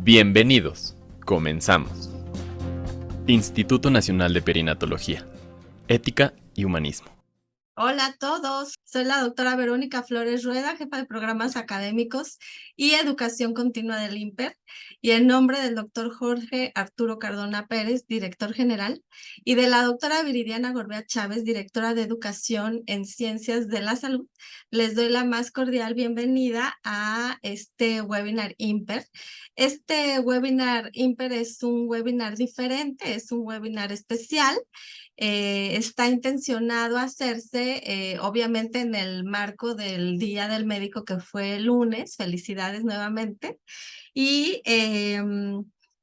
Bienvenidos. Comenzamos. Instituto Nacional de Perinatología, Ética y Humanismo. Hola a todos, soy la doctora Verónica Flores Rueda, jefa de programas académicos y educación continua del INPER, y en nombre del doctor Jorge Arturo Cardona Pérez, director general, y de la doctora Viridiana Gorbea Chávez, directora de educación en ciencias de la salud, les doy la más cordial bienvenida a este webinar INPER. Este webinar INPER es un webinar diferente, es un webinar especial. Está intencionado hacerse, obviamente, en el marco del Día del Médico que fue el lunes. Felicidades nuevamente. Y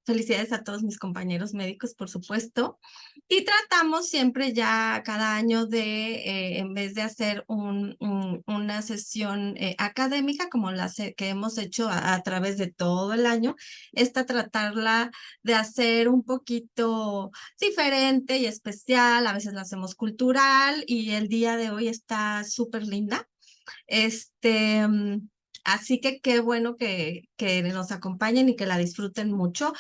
felicidades a todos mis compañeros médicos, por supuesto. Y tratamos siempre ya cada año de, en vez de hacer una sesión académica como la que hemos hecho a través de todo el año, tratarla de hacer un poquito diferente y especial. A veces la hacemos cultural y el día de hoy está súper linda. Este, Así que qué bueno que nos acompañen y que la disfruten mucho.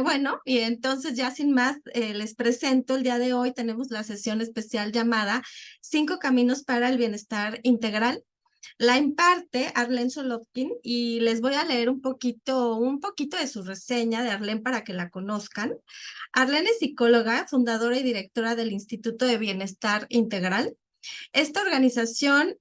Bueno, y entonces ya sin más, les presento el día de hoy. Tenemos la sesión especial llamada 5 caminos para el bienestar integral. La imparte Arlene Solopkin y les voy a leer un poquito de su reseña de Arlene para que la conozcan. Arlene es psicóloga, fundadora y directora del Instituto de Bienestar Integral. Esta organización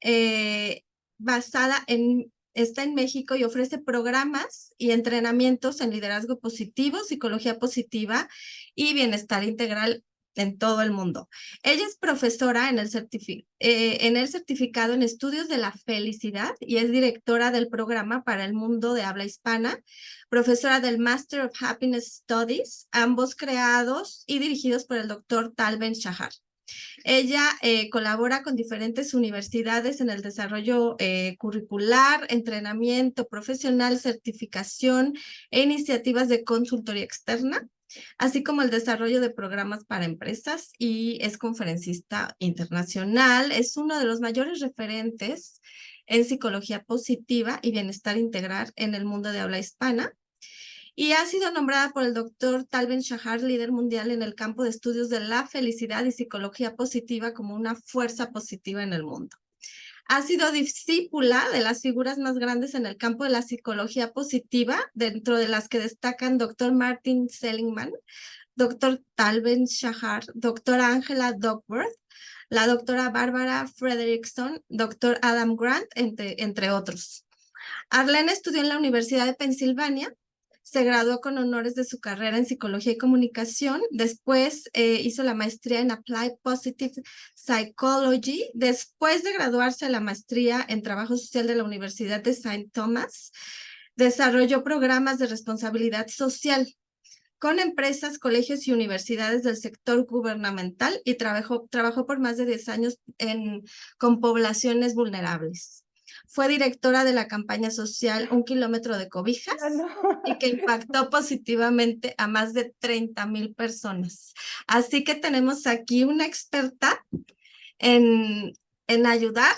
está en México y ofrece programas y entrenamientos en liderazgo positivo, psicología positiva y bienestar integral en todo el mundo. Ella es profesora en el certificado en estudios de la felicidad y es directora del programa para el mundo de habla hispana, profesora del Master of Happiness Studies, ambos creados y dirigidos por el doctor Tal Ben-Shahar. Ella colabora con diferentes universidades en el desarrollo curricular, entrenamiento profesional, certificación e iniciativas de consultoría externa, así como el desarrollo de programas para empresas, y es conferencista internacional. Es uno de los mayores referentes en psicología positiva y bienestar integral en el mundo de habla hispana. Y ha sido nombrada por el doctor Tal Ben-Shahar líder mundial en el campo de estudios de la felicidad y psicología positiva como una fuerza positiva en el mundo. Ha sido discípula de las figuras más grandes en el campo de la psicología positiva, dentro de las que destacan doctor Martin Seligman, doctor Tal Ben-Shahar, doctora Angela Duckworth, la doctora Barbara Fredrickson, doctor Adam Grant, entre otros. Arlene estudió en la Universidad de Pensilvania. Se graduó con honores de su carrera en Psicología y Comunicación. Después hizo la maestría en Applied Positive Psychology. Después de graduarse la maestría en Trabajo Social de la Universidad de St. Thomas, desarrolló programas de responsabilidad social con empresas, colegios y universidades del sector gubernamental y trabajó por más de 10 años con poblaciones vulnerables. Fue directora de la campaña social Un Kilómetro de Cobijas y que impactó positivamente a más de 30,000 personas. Así que tenemos aquí una experta en ayudar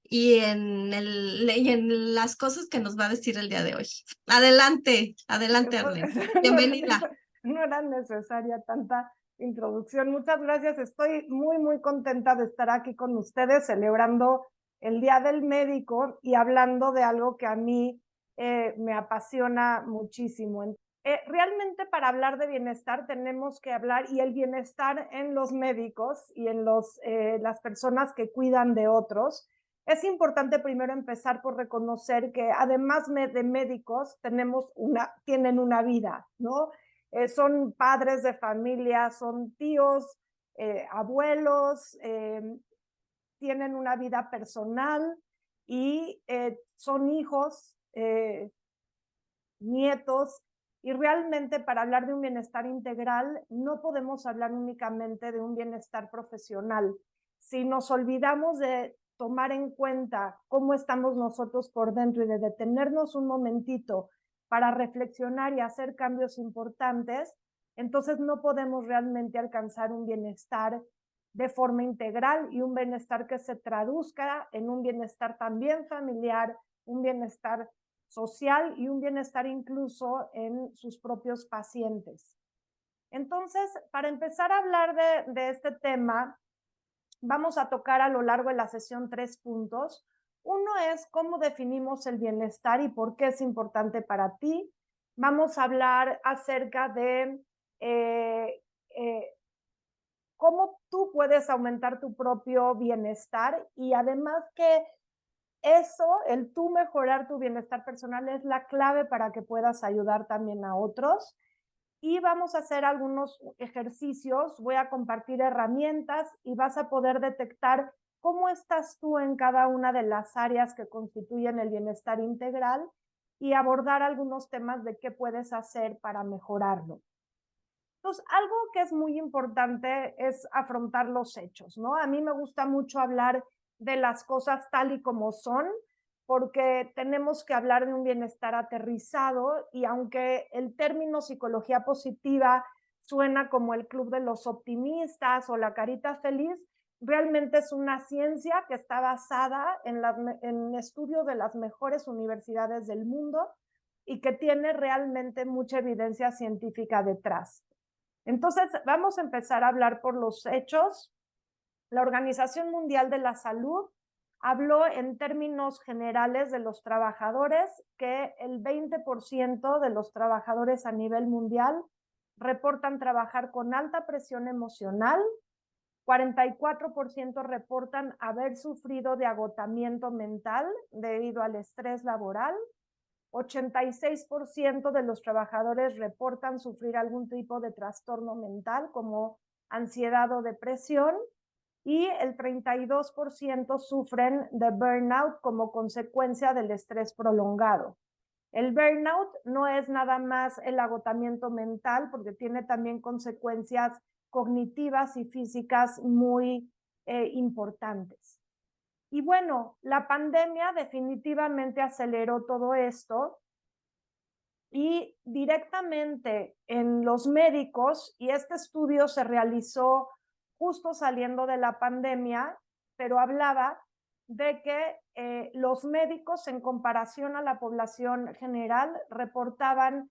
y en las cosas que nos va a decir el día de hoy. Adelante, Arlene. Bienvenida. No era necesaria tanta introducción. Muchas gracias. Estoy muy, muy contenta de estar aquí con ustedes celebrando el Día del Médico y hablando de algo que a mí me apasiona muchísimo. Realmente para hablar de bienestar tenemos que hablar, y el bienestar en los médicos y en las personas que cuidan de otros. Es importante primero empezar por reconocer que además de médicos tienen una vida, ¿no? Son padres de familia, son tíos, abuelos, tienen una vida personal y son hijos, nietos, y realmente para hablar de un bienestar integral no podemos hablar únicamente de un bienestar profesional. Si nos olvidamos de tomar en cuenta cómo estamos nosotros por dentro y de detenernos un momentito para reflexionar y hacer cambios importantes, entonces no podemos realmente alcanzar un bienestar de forma integral y un bienestar que se traduzca en un bienestar también familiar, un bienestar social y un bienestar incluso en sus propios pacientes. Entonces, para empezar a hablar de este tema, vamos a tocar a lo largo de la sesión 3 puntos. Uno es cómo definimos el bienestar y por qué es importante para ti. Vamos a hablar acerca de cómo tú puedes aumentar tu propio bienestar y además que eso, el tú mejorar tu bienestar personal es la clave para que puedas ayudar también a otros. Y vamos a hacer algunos ejercicios, voy a compartir herramientas y vas a poder detectar cómo estás tú en cada una de las áreas que constituyen el bienestar integral y abordar algunos temas de qué puedes hacer para mejorarlo. Entonces, algo que es muy importante es afrontar los hechos, ¿no? A mí me gusta mucho hablar de las cosas tal y como son, porque tenemos que hablar de un bienestar aterrizado y aunque el término psicología positiva suena como el club de los optimistas o la carita feliz, realmente es una ciencia que está basada en estudios de las mejores universidades del mundo y que tiene realmente mucha evidencia científica detrás. Entonces, vamos a empezar a hablar por los hechos. La Organización Mundial de la Salud habló en términos generales de los trabajadores que el 20% de los trabajadores a nivel mundial reportan trabajar con alta presión emocional, 44% reportan haber sufrido de agotamiento mental debido al estrés laboral, 86% de los trabajadores reportan sufrir algún tipo de trastorno mental como ansiedad o depresión y el 32% sufren de burnout como consecuencia del estrés prolongado. El burnout no es nada más el agotamiento mental porque tiene también consecuencias cognitivas y físicas muy importantes. Y bueno, la pandemia definitivamente aceleró todo esto y directamente en los médicos, y este estudio se realizó justo saliendo de la pandemia, pero hablaba de que los médicos en comparación a la población general reportaban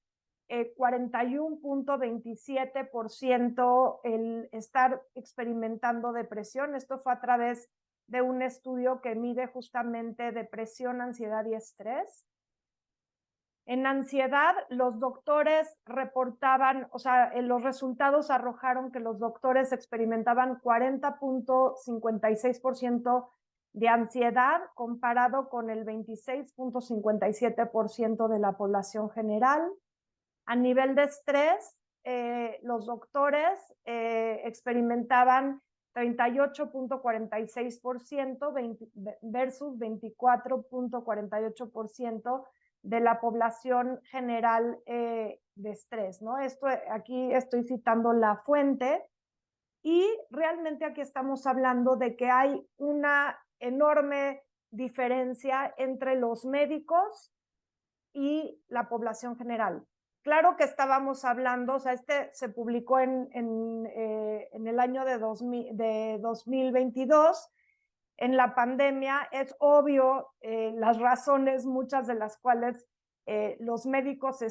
41.27% el estar experimentando depresión. Esto fue a través de un estudio que mide justamente depresión, ansiedad y estrés. En ansiedad, los doctores reportaban, o sea, los resultados arrojaron que los doctores experimentaban 40.56% de ansiedad comparado con el 26.57% de la población general. A nivel de estrés, los doctores experimentaban 38.46% versus 24.48% de la población general de estrés, ¿no? Aquí estoy citando la fuente y realmente aquí estamos hablando de que hay una enorme diferencia entre los médicos y la población general. Claro que estábamos hablando, o sea, se publicó en el año de 2022, en la pandemia, es obvio las razones, muchas de las cuales los médicos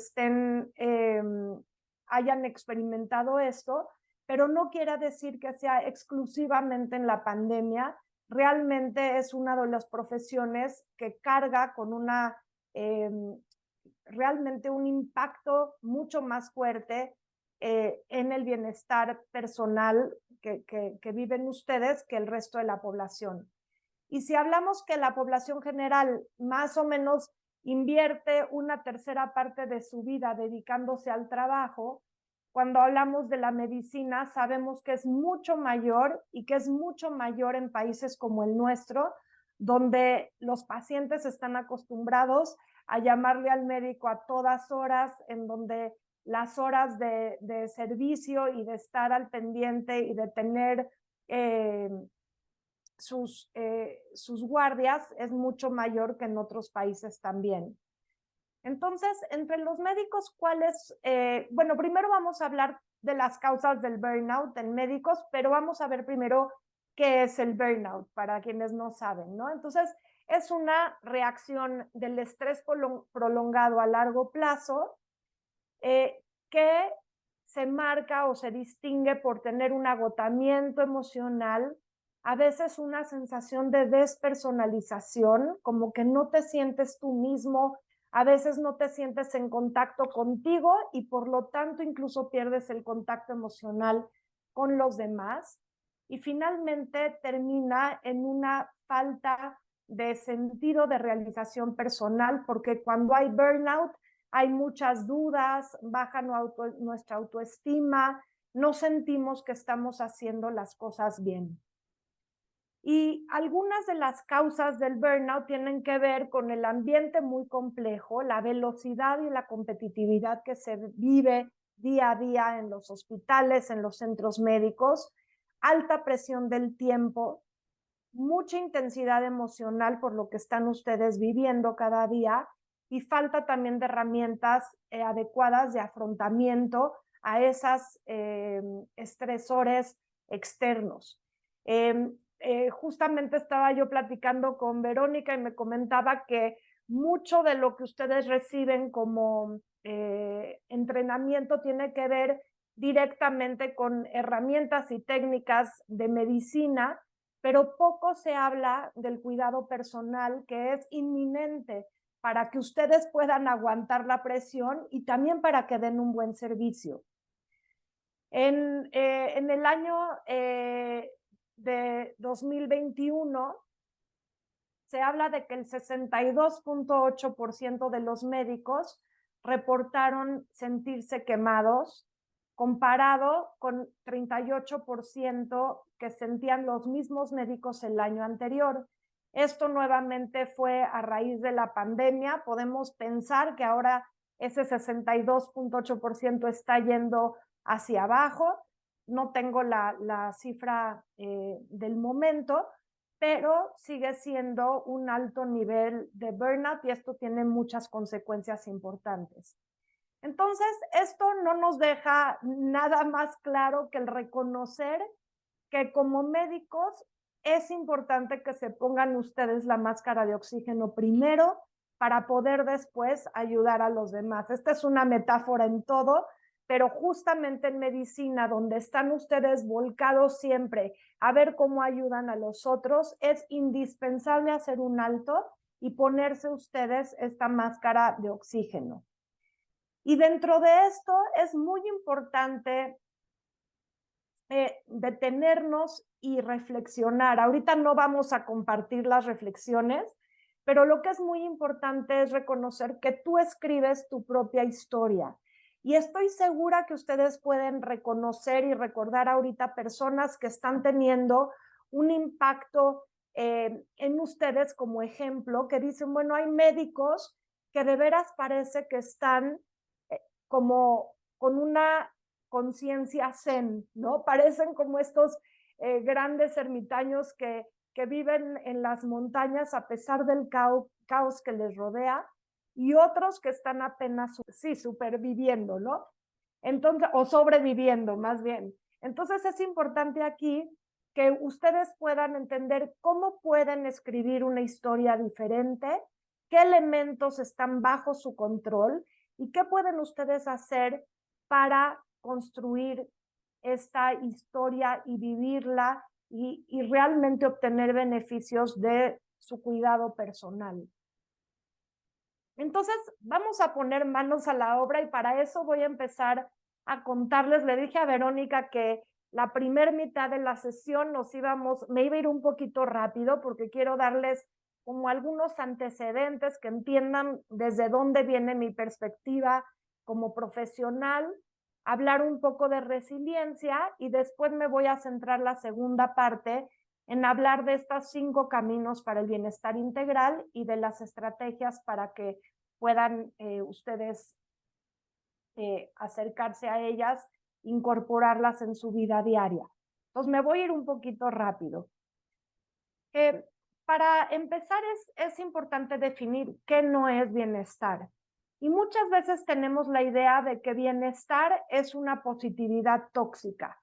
hayan experimentado esto, pero no quiere decir que sea exclusivamente en la pandemia. Realmente es una de las profesiones que carga con realmente un impacto mucho más fuerte en el bienestar personal que viven ustedes que el resto de la población. Y si hablamos que la población general más o menos invierte una tercera parte de su vida dedicándose al trabajo, cuando hablamos de la medicina sabemos que es mucho mayor y que es mucho mayor en países como el nuestro, donde los pacientes están acostumbrados a llamarle al médico a todas horas, en donde las horas de servicio y de estar al pendiente y de tener sus guardias es mucho mayor que en otros países también. Entonces, entre los médicos, bueno, primero vamos a hablar de las causas del burnout en médicos, pero vamos a ver primero qué es el burnout, para quienes no saben, ¿no? Entonces, es una reacción del estrés prolongado a largo plazo que se marca o se distingue por tener un agotamiento emocional, a veces una sensación de despersonalización, como que no te sientes tú mismo, a veces no te sientes en contacto contigo y por lo tanto incluso pierdes el contacto emocional con los demás. Y finalmente termina en una falta de sentido de realización personal, porque cuando hay burnout hay muchas dudas, baja nuestra autoestima, no sentimos que estamos haciendo las cosas bien. Y algunas de las causas del burnout tienen que ver con el ambiente muy complejo, la velocidad y la competitividad que se vive día a día en los hospitales, en los centros médicos, alta presión del tiempo, mucha intensidad emocional por lo que están ustedes viviendo cada día y falta también de herramientas adecuadas de afrontamiento a esos estresores externos. Justamente estaba yo platicando con Verónica y me comentaba que mucho de lo que ustedes reciben como entrenamiento tiene que ver directamente con herramientas y técnicas de medicina, pero poco se habla del cuidado personal, que es inminente para que ustedes puedan aguantar la presión y también para que den un buen servicio. En el año de 2021 se habla de que el 62.8% de los médicos reportaron sentirse quemados, comparado con 38% que sentían los mismos médicos el año anterior. Esto nuevamente fue a raíz de la pandemia. Podemos pensar que ahora ese 62.8% está yendo hacia abajo. No tengo la cifra del momento, pero sigue siendo un alto nivel de burnout y esto tiene muchas consecuencias importantes. Entonces, esto no nos deja nada más claro que el reconocer que como médicos es importante que se pongan ustedes la máscara de oxígeno primero para poder después ayudar a los demás. Esta es una metáfora en todo, pero justamente en medicina, donde están ustedes volcados siempre a ver cómo ayudan a los otros, es indispensable hacer un alto y ponerse ustedes esta máscara de oxígeno. Y dentro de esto es muy importante detenernos y reflexionar. Ahorita no vamos a compartir las reflexiones, pero lo que es muy importante es reconocer que tú escribes tu propia historia. Y estoy segura que ustedes pueden reconocer y recordar ahorita personas que están teniendo un impacto en ustedes como ejemplo, que dicen, bueno, hay médicos que de veras parece que están como con una conciencia zen, ¿no? Parecen como estos grandes ermitaños que viven en las montañas a pesar del caos que les rodea, y otros que están apenas, sí, superviviendo, ¿no? Entonces, o sobreviviendo más bien. Entonces es importante aquí que ustedes puedan entender cómo pueden escribir una historia diferente, qué elementos están bajo su control y qué pueden ustedes hacer para construir esta historia y vivirla y realmente obtener beneficios de su cuidado personal. Entonces, vamos a poner manos a la obra y para eso voy a empezar a contarles. Le dije a Verónica que la primera mitad de la sesión me iba a ir un poquito rápido porque quiero darles como algunos antecedentes que entiendan desde dónde viene mi perspectiva como profesional, hablar un poco de resiliencia y después me voy a centrar la segunda parte en hablar de estos 5 caminos para el bienestar integral y de las estrategias para que puedan ustedes acercarse a ellas, incorporarlas en su vida diaria. Entonces me voy a ir un poquito rápido. Para empezar es importante definir qué no es bienestar. Y muchas veces tenemos la idea de que bienestar es una positividad tóxica.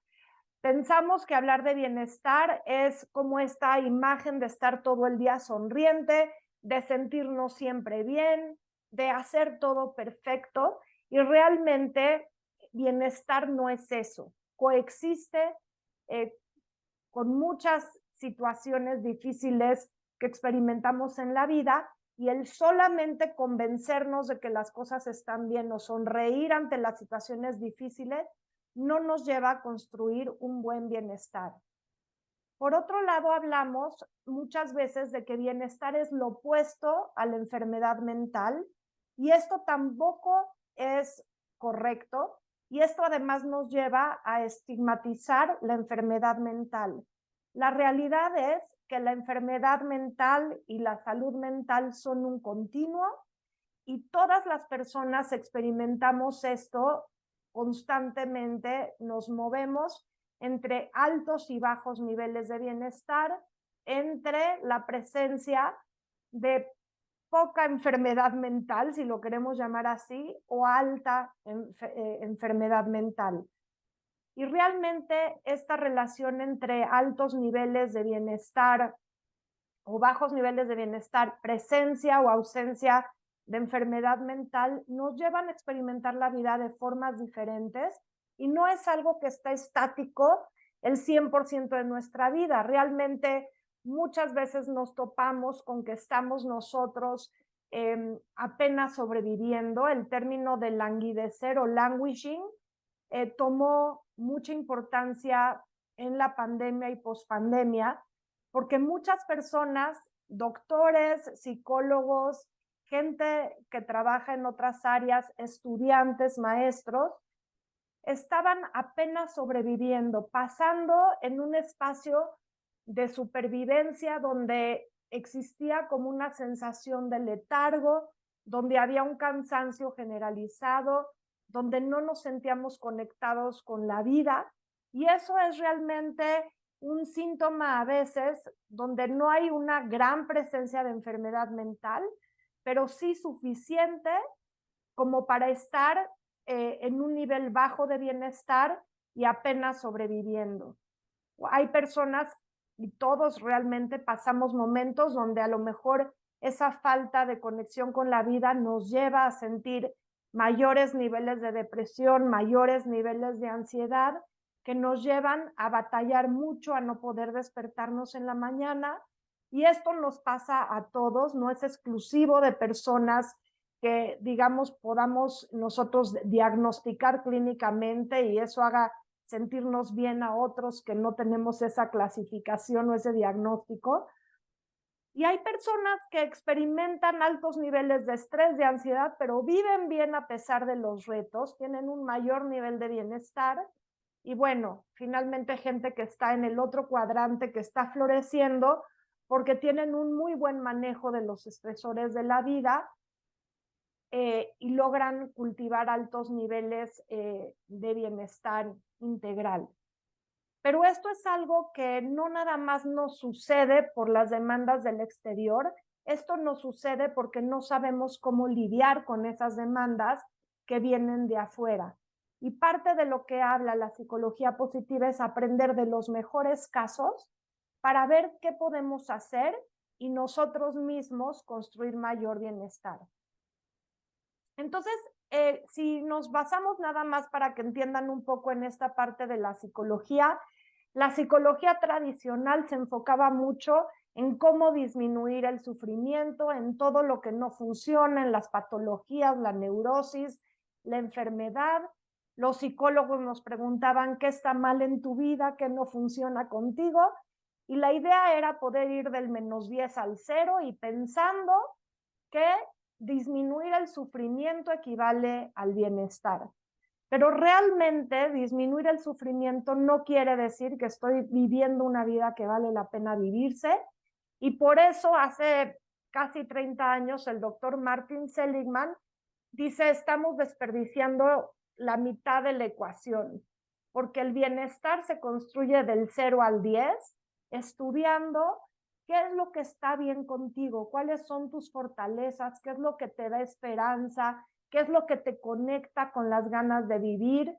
Pensamos que hablar de bienestar es como esta imagen de estar todo el día sonriente, de sentirnos siempre bien, de hacer todo perfecto, y realmente bienestar no es eso. Coexiste con muchas situaciones difíciles que experimentamos en la vida, y el solamente convencernos de que las cosas están bien o sonreír ante las situaciones difíciles no nos lleva a construir un buen bienestar. Por otro lado, hablamos muchas veces de que bienestar es lo opuesto a la enfermedad mental, y esto tampoco es correcto, y esto además nos lleva a estigmatizar la enfermedad mental. La realidad es que la enfermedad mental y la salud mental son un continuo, y todas las personas experimentamos esto constantemente, nos movemos entre altos y bajos niveles de bienestar, entre la presencia de poca enfermedad mental, si lo queremos llamar así, o alta enfermedad mental. Y realmente esta relación entre altos niveles de bienestar o bajos niveles de bienestar, presencia o ausencia de enfermedad mental, nos llevan a experimentar la vida de formas diferentes, y no es algo que está estático el 100% de nuestra vida. Realmente muchas veces nos topamos con que estamos nosotros apenas sobreviviendo. El término de languidecer o languishing tomó mucha importancia en la pandemia y pospandemia, porque muchas personas, doctores, psicólogos, gente que trabaja en otras áreas, estudiantes, maestros, estaban apenas sobreviviendo, pasando en un espacio de supervivencia donde existía como una sensación de letargo, donde había un cansancio generalizado, donde no nos sentíamos conectados con la vida, y eso es realmente un síntoma a veces donde no hay una gran presencia de enfermedad mental, pero sí suficiente como para estar en un nivel bajo de bienestar y apenas sobreviviendo. Hay personas, y todos realmente pasamos momentos donde a lo mejor esa falta de conexión con la vida nos lleva a sentir mayores niveles de depresión, mayores niveles de ansiedad, que nos llevan a batallar mucho, a no poder despertarnos en la mañana. Y esto nos pasa a todos, no es exclusivo de personas que, digamos, podamos nosotros diagnosticar clínicamente y eso haga sentirnos bien a otros que no tenemos esa clasificación o ese diagnóstico. Y hay personas que experimentan altos niveles de estrés, de ansiedad, pero viven bien a pesar de los retos, tienen un mayor nivel de bienestar. Y bueno, finalmente gente que está en el otro cuadrante, que está floreciendo porque tienen un muy buen manejo de los estresores de la vida, y logran cultivar altos niveles de bienestar integral. Pero esto es algo que no nada más nos sucede por las demandas del exterior, esto nos sucede porque no sabemos cómo lidiar con esas demandas que vienen de afuera. Y parte de lo que habla la psicología positiva es aprender de los mejores casos para ver qué podemos hacer y nosotros mismos construir mayor bienestar. Entonces, si nos basamos nada más para que entiendan un poco en esta parte de la psicología tradicional se enfocaba mucho en cómo disminuir el sufrimiento, en todo lo que no funciona, en las patologías, la neurosis, la enfermedad. Los psicólogos nos preguntaban qué está mal en tu vida, qué no funciona contigo, y la idea era poder ir del -10 al 0 y pensando que disminuir el sufrimiento equivale al bienestar. Pero realmente disminuir el sufrimiento no quiere decir que estoy viviendo una vida que vale la pena vivirse, y por eso hace casi 30 años el doctor Martin Seligman dice: estamos desperdiciando la mitad de la ecuación, porque el bienestar se construye del 0 al 10, estudiando qué es lo que está bien contigo, cuáles son tus fortalezas, qué es lo que te da esperanza, qué es lo que te conecta con las ganas de vivir,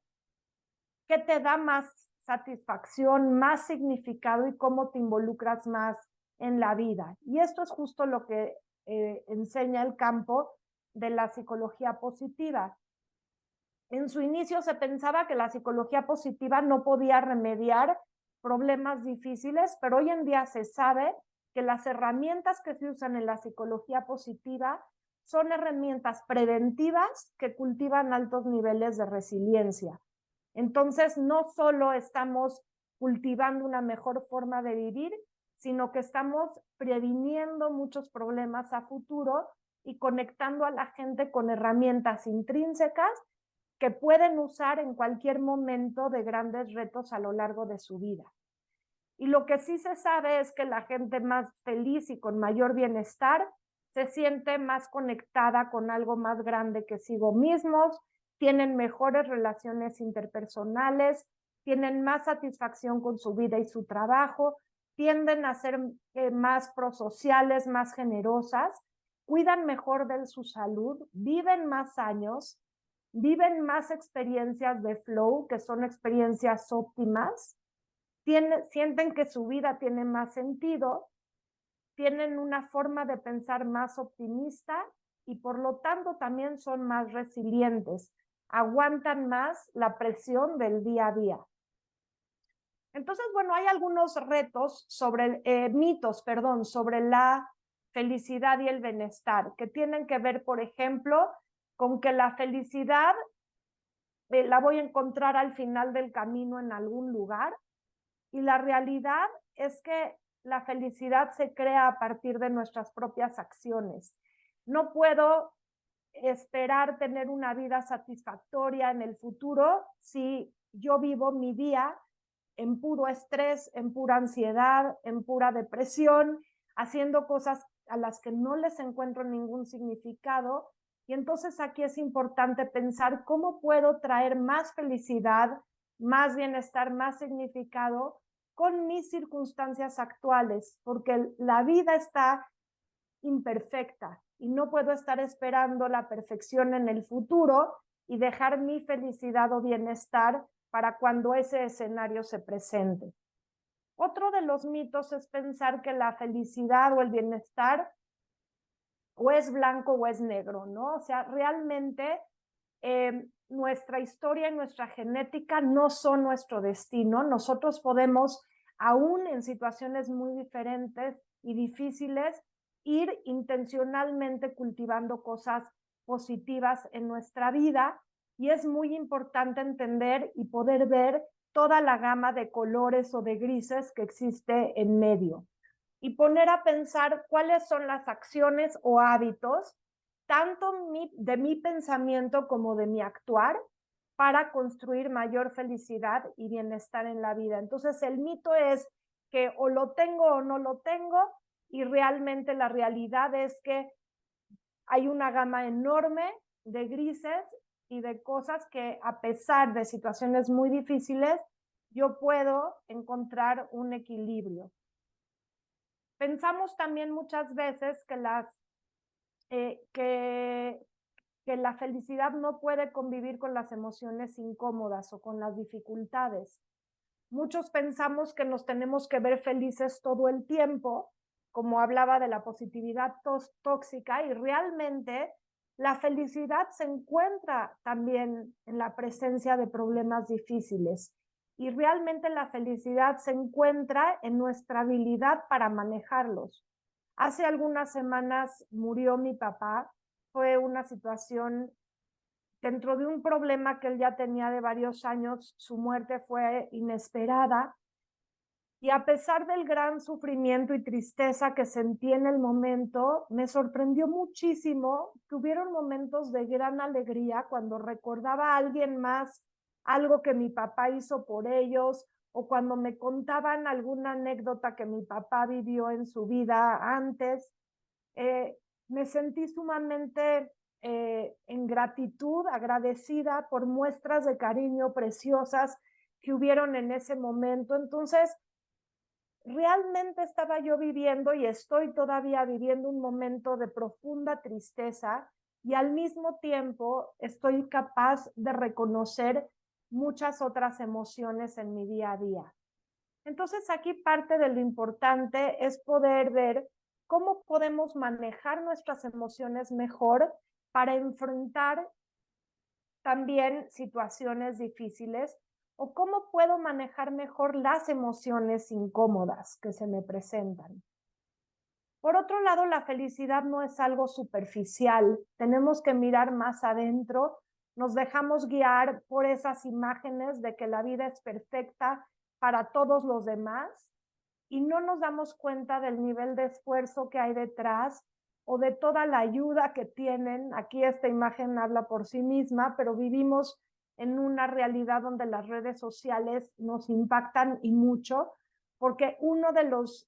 qué te da más satisfacción, más significado y cómo te involucras más en la vida. Y esto es justo lo que enseña el campo de la psicología positiva. En su inicio se pensaba que la psicología positiva no podía remediar problemas difíciles, pero hoy en día se sabe que las herramientas que se usan en la psicología positiva son herramientas preventivas que cultivan altos niveles de resiliencia. Entonces, no solo estamos cultivando una mejor forma de vivir, sino que estamos previniendo muchos problemas a futuro y conectando a la gente con herramientas intrínsecas que pueden usar en cualquier momento de grandes retos a lo largo de su vida. Y lo que sí se sabe es que la gente más feliz y con mayor bienestar se siente más conectada con algo más grande que sigo mismos, tienen mejores relaciones interpersonales, tienen más satisfacción con su vida y su trabajo, tienden a ser más prosociales, más generosas, cuidan mejor de su salud, viven más años, viven más experiencias de flow, que son experiencias óptimas, sienten que su vida tiene más sentido, tienen una forma de pensar más optimista y por lo tanto también son más resilientes, aguantan más la presión del día a día. Entonces, bueno, hay algunos retos sobre, mitos, perdón, sobre la felicidad y el bienestar, que tienen que ver, por ejemplo, con que la felicidad la voy a encontrar al final del camino en algún lugar, y la realidad es que la felicidad se crea a partir de nuestras propias acciones. No puedo esperar tener una vida satisfactoria en el futuro si yo vivo mi día en puro estrés, en pura ansiedad, en pura depresión, haciendo cosas a las que no les encuentro ningún significado. Y entonces aquí es importante pensar cómo puedo traer más felicidad, más bienestar, más significado con mis circunstancias actuales, porque la vida está imperfecta y no puedo estar esperando la perfección en el futuro y dejar mi felicidad o bienestar para cuando ese escenario se presente. Otro de los mitos es pensar que la felicidad o el bienestar o es blanco o es negro, ¿no? O sea, realmente nuestra historia y nuestra genética no son nuestro destino. Nosotros podemos, aún en situaciones muy diferentes y difíciles, ir intencionalmente cultivando cosas positivas en nuestra vida, y es muy importante entender y poder ver toda la gama de colores o de grises que existe en medio y poner a pensar cuáles son las acciones o hábitos tanto de mi pensamiento como de mi actuar para construir mayor felicidad y bienestar en la vida. Entonces el mito es que o lo tengo o no lo tengo, y realmente la realidad es que hay una gama enorme de grises y de cosas que, a pesar de situaciones muy difíciles, yo puedo encontrar un equilibrio. Pensamos también muchas veces que la felicidad no puede convivir con las emociones incómodas o con las dificultades. Muchos pensamos que nos tenemos que ver felices todo el tiempo, como hablaba de la positividad tóxica, y realmente la felicidad se encuentra también en la presencia de problemas difíciles. Y realmente la felicidad se encuentra en nuestra habilidad para manejarlos. Hace algunas semanas murió mi papá. Fue una situación dentro de un problema que él ya tenía de varios años. Su muerte fue inesperada. Y a pesar del gran sufrimiento y tristeza que sentí en el momento, me sorprendió muchísimo que hubieron momentos de gran alegría cuando recordaba a alguien más algo que mi papá hizo por ellos, o cuando me contaban alguna anécdota que mi papá vivió en su vida antes. Me sentí sumamente en gratitud, agradecida por muestras de cariño preciosas que hubieron en ese momento. Entonces, realmente estaba yo viviendo y estoy todavía viviendo un momento de profunda tristeza, y al mismo tiempo estoy capaz de reconocer muchas otras emociones en mi día a día. Entonces aquí parte de lo importante es poder ver cómo podemos manejar nuestras emociones mejor para enfrentar también situaciones difíciles, o cómo puedo manejar mejor las emociones incómodas que se me presentan. Por otro lado, la felicidad no es algo superficial, tenemos que mirar más adentro, nos dejamos guiar por esas imágenes de que la vida es perfecta para todos los demás y no nos damos cuenta del nivel de esfuerzo que hay detrás o de toda la ayuda que tienen. Aquí esta imagen habla por sí misma, pero vivimos en una realidad donde las redes sociales nos impactan y mucho, porque uno de los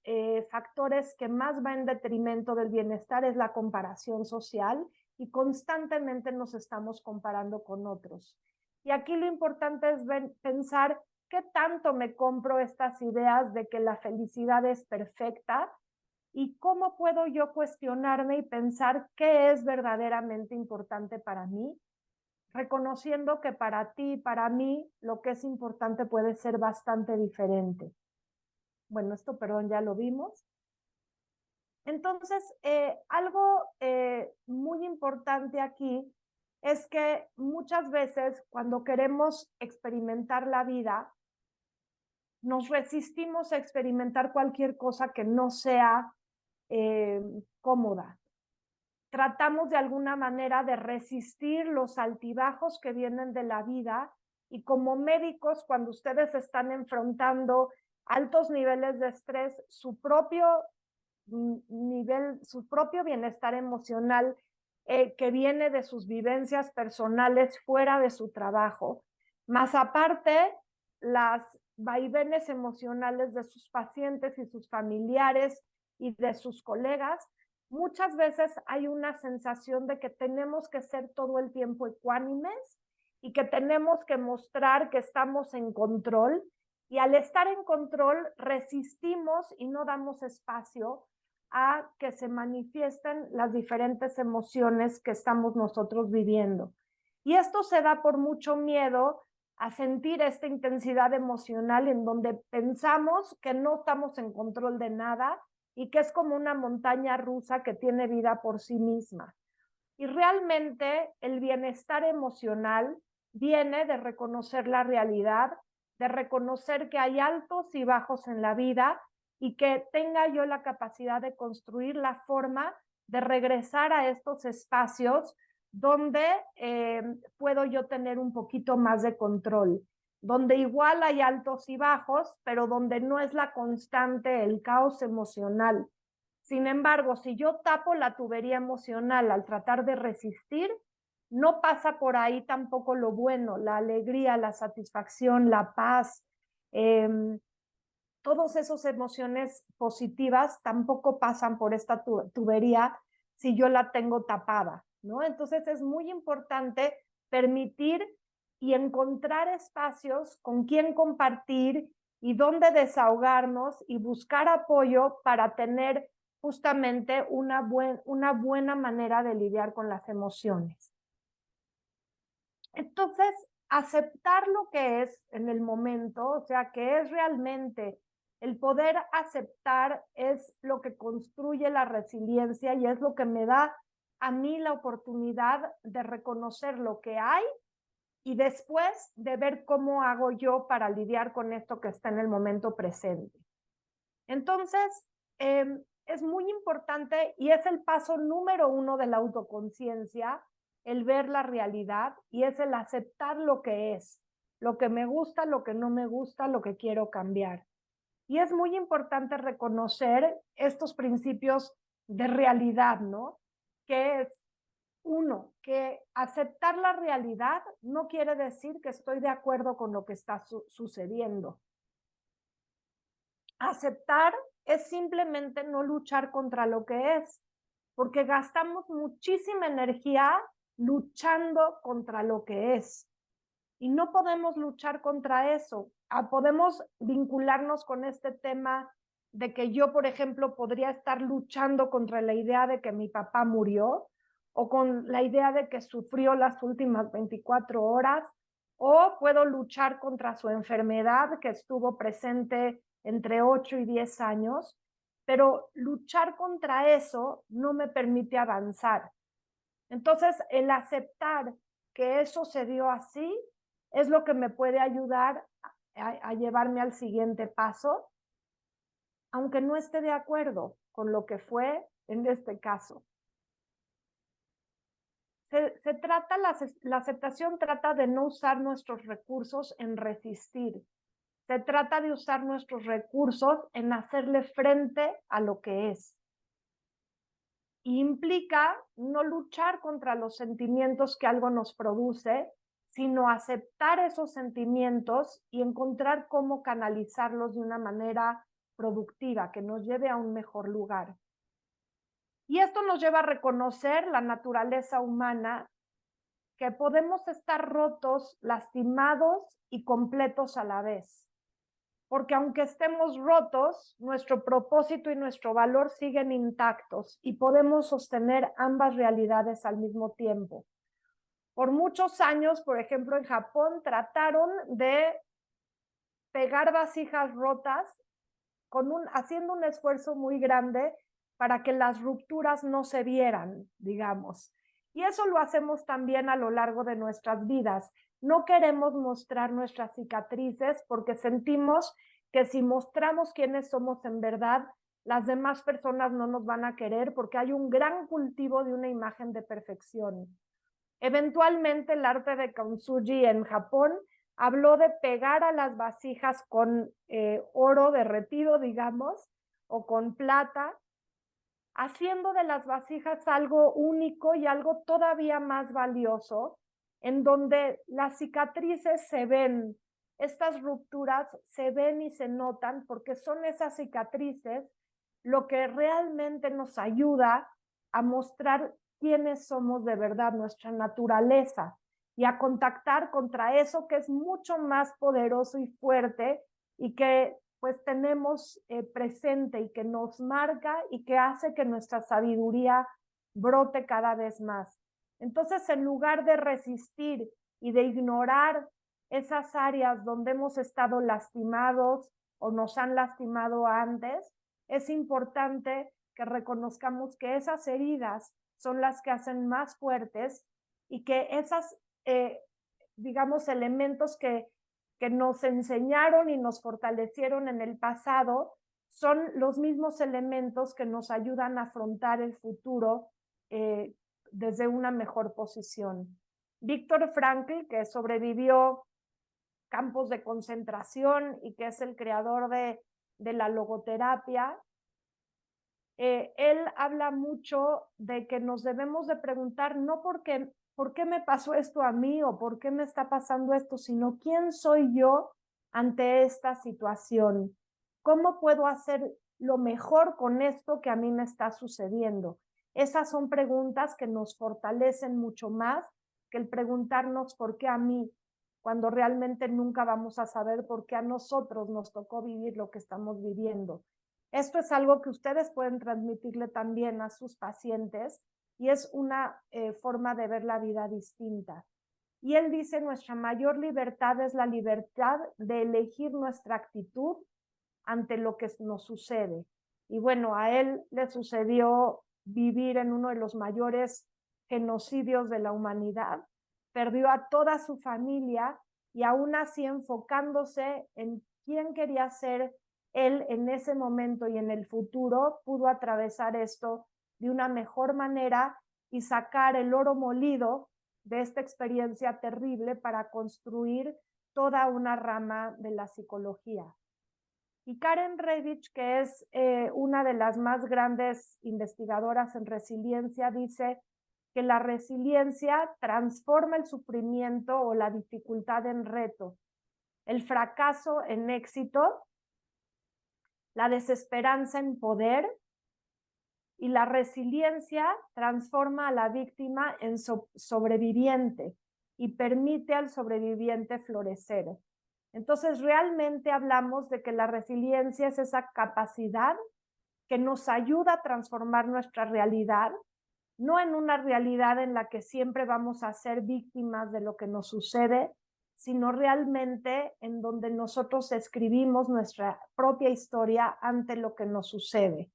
factores que más va en detrimento del bienestar es la comparación social y constantemente nos estamos comparando con otros. Y aquí lo importante es pensar qué tanto me compro estas ideas de que la felicidad es perfecta y cómo puedo yo cuestionarme y pensar qué es verdaderamente importante para mí, reconociendo que para ti y para mí lo que es importante puede ser bastante diferente. Bueno, esto, perdón, ya lo vimos. Entonces, algo muy importante aquí es que muchas veces cuando queremos experimentar la vida, nos resistimos a experimentar cualquier cosa que no sea cómoda. Tratamos de alguna manera de resistir los altibajos que vienen de la vida, y como médicos, cuando ustedes están enfrentando altos niveles de estrés, su propio bienestar emocional que viene de sus vivencias personales fuera de su trabajo, más aparte las vaivenes emocionales de sus pacientes y sus familiares y de sus colegas, muchas veces hay una sensación de que tenemos que ser todo el tiempo ecuánimes y que tenemos que mostrar que estamos en control, y al estar en control resistimos y no damos espacio a que se manifiesten las diferentes emociones que estamos nosotros viviendo. Y esto se da por mucho miedo a sentir esta intensidad emocional en donde pensamos que no estamos en control de nada y que es como una montaña rusa que tiene vida por sí misma. Y realmente el bienestar emocional viene de reconocer la realidad, de reconocer que hay altos y bajos en la vida y que tenga yo la capacidad de construir la forma de regresar a estos espacios donde puedo yo tener un poquito más de control, donde igual hay altos y bajos, pero donde no es la constante el caos emocional. Sin embargo, si yo tapo la tubería emocional al tratar de resistir, no pasa por ahí tampoco lo bueno, la alegría, la satisfacción, la paz, todas esas emociones positivas tampoco pasan por esta tubería si yo la tengo tapada, ¿no? Entonces es muy importante permitir y encontrar espacios con quien compartir y dónde desahogarnos y buscar apoyo para tener justamente una buena manera de lidiar con las emociones. Entonces, aceptar lo que es en el momento, o sea, que es realmente el poder aceptar, es lo que construye la resiliencia y es lo que me da a mí la oportunidad de reconocer lo que hay y después de ver cómo hago yo para lidiar con esto que está en el momento presente. Entonces, es muy importante y es el paso número 1 de la autoconciencia, el ver la realidad, y es el aceptar lo que es, lo que me gusta, lo que no me gusta, lo que quiero cambiar. Y es muy importante reconocer estos principios de realidad, ¿no? Que es, uno, que aceptar la realidad no quiere decir que estoy de acuerdo con lo que está sucediendo. Aceptar es simplemente no luchar contra lo que es, porque gastamos muchísima energía luchando contra lo que es. Y no podemos luchar contra eso. Podemos vincularnos con este tema de que yo, por ejemplo, podría estar luchando contra la idea de que mi papá murió, o con la idea de que sufrió las últimas 24 horas, o puedo luchar contra su enfermedad que estuvo presente entre 8 y 10 años, pero luchar contra eso no me permite avanzar. Entonces, el aceptar que eso se dio así es lo que me puede ayudar a llevarme al siguiente paso, aunque no esté de acuerdo con lo que fue en este caso. La aceptación trata de no usar nuestros recursos en resistir. Se trata de usar nuestros recursos en hacerle frente a lo que es. Y implica no luchar contra los sentimientos que algo nos produce, sino aceptar esos sentimientos y encontrar cómo canalizarlos de una manera productiva, que nos lleve a un mejor lugar. Y esto nos lleva a reconocer la naturaleza humana, que podemos estar rotos, lastimados y completos a la vez. Porque aunque estemos rotos, nuestro propósito y nuestro valor siguen intactos y podemos sostener ambas realidades al mismo tiempo. Por muchos años, por ejemplo, en Japón, trataron de pegar vasijas rotas haciendo un esfuerzo muy grande para que las rupturas no se vieran, digamos. Y eso lo hacemos también a lo largo de nuestras vidas. No queremos mostrar nuestras cicatrices porque sentimos que si mostramos quiénes somos en verdad, las demás personas no nos van a querer porque hay un gran cultivo de una imagen de perfección. Eventualmente el arte de Kintsugi en Japón habló de pegar a las vasijas con oro derretido, digamos, o con plata, haciendo de las vasijas algo único y algo todavía más valioso, en donde las cicatrices se ven, estas rupturas se ven y se notan porque son esas cicatrices lo que realmente nos ayuda a mostrar quiénes somos de verdad, nuestra naturaleza, y a contactar contra eso que es mucho más poderoso y fuerte y que pues tenemos presente y que nos marca y que hace que nuestra sabiduría brote cada vez más. Entonces, en lugar de resistir y de ignorar esas áreas donde hemos estado lastimados o nos han lastimado antes, es importante que reconozcamos que esas heridas son las que hacen más fuertes y que esas, digamos, elementos que nos enseñaron y nos fortalecieron en el pasado son los mismos elementos que nos ayudan a afrontar el futuro desde una mejor posición. Víctor Frankl, que sobrevivió campos de concentración y que es el creador de la logoterapia, él habla mucho de que nos debemos de preguntar no por qué me pasó esto a mí o por qué me está pasando esto, sino quién soy yo ante esta situación. ¿Cómo puedo hacer lo mejor con esto que a mí me está sucediendo? Esas son preguntas que nos fortalecen mucho más que el preguntarnos por qué a mí, cuando realmente nunca vamos a saber por qué a nosotros nos tocó vivir lo que estamos viviendo. Esto es algo que ustedes pueden transmitirle también a sus pacientes y es una forma de ver la vida distinta. Y él dice, nuestra mayor libertad es la libertad de elegir nuestra actitud ante lo que nos sucede. Y bueno, a él le sucedió vivir en uno de los mayores genocidios de la humanidad, perdió a toda su familia y aún así enfocándose en quién quería ser él en ese momento y en el futuro, pudo atravesar esto de una mejor manera y sacar el oro molido de esta experiencia terrible para construir toda una rama de la psicología. Y Karen Redich, que es una de las más grandes investigadoras en resiliencia, dice que la resiliencia transforma el sufrimiento o la dificultad en reto, el fracaso en éxito, la desesperanza en poder, y la resiliencia transforma a la víctima en sobreviviente y permite al sobreviviente florecer. Entonces, realmente hablamos de que la resiliencia es esa capacidad que nos ayuda a transformar nuestra realidad, no en una realidad en la que siempre vamos a ser víctimas de lo que nos sucede, sino realmente en donde nosotros escribimos nuestra propia historia ante lo que nos sucede.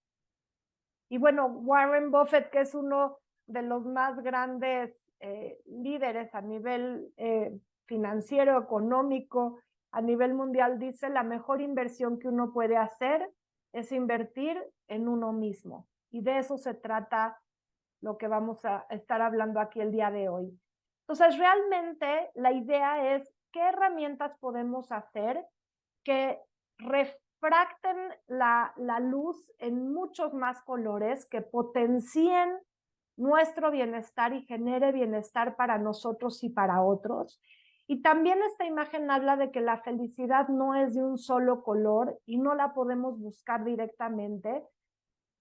Y bueno, Warren Buffett, que es uno de los más grandes líderes a nivel financiero, económico, a nivel mundial, dice: la mejor inversión que uno puede hacer es invertir en uno mismo. Y de eso se trata lo que vamos a estar hablando aquí el día de hoy. Entonces, realmente la idea es qué herramientas podemos hacer que refracten la luz en muchos más colores, que potencien nuestro bienestar y genere bienestar para nosotros y para otros. Y también esta imagen habla de que la felicidad no es de un solo color y no la podemos buscar directamente.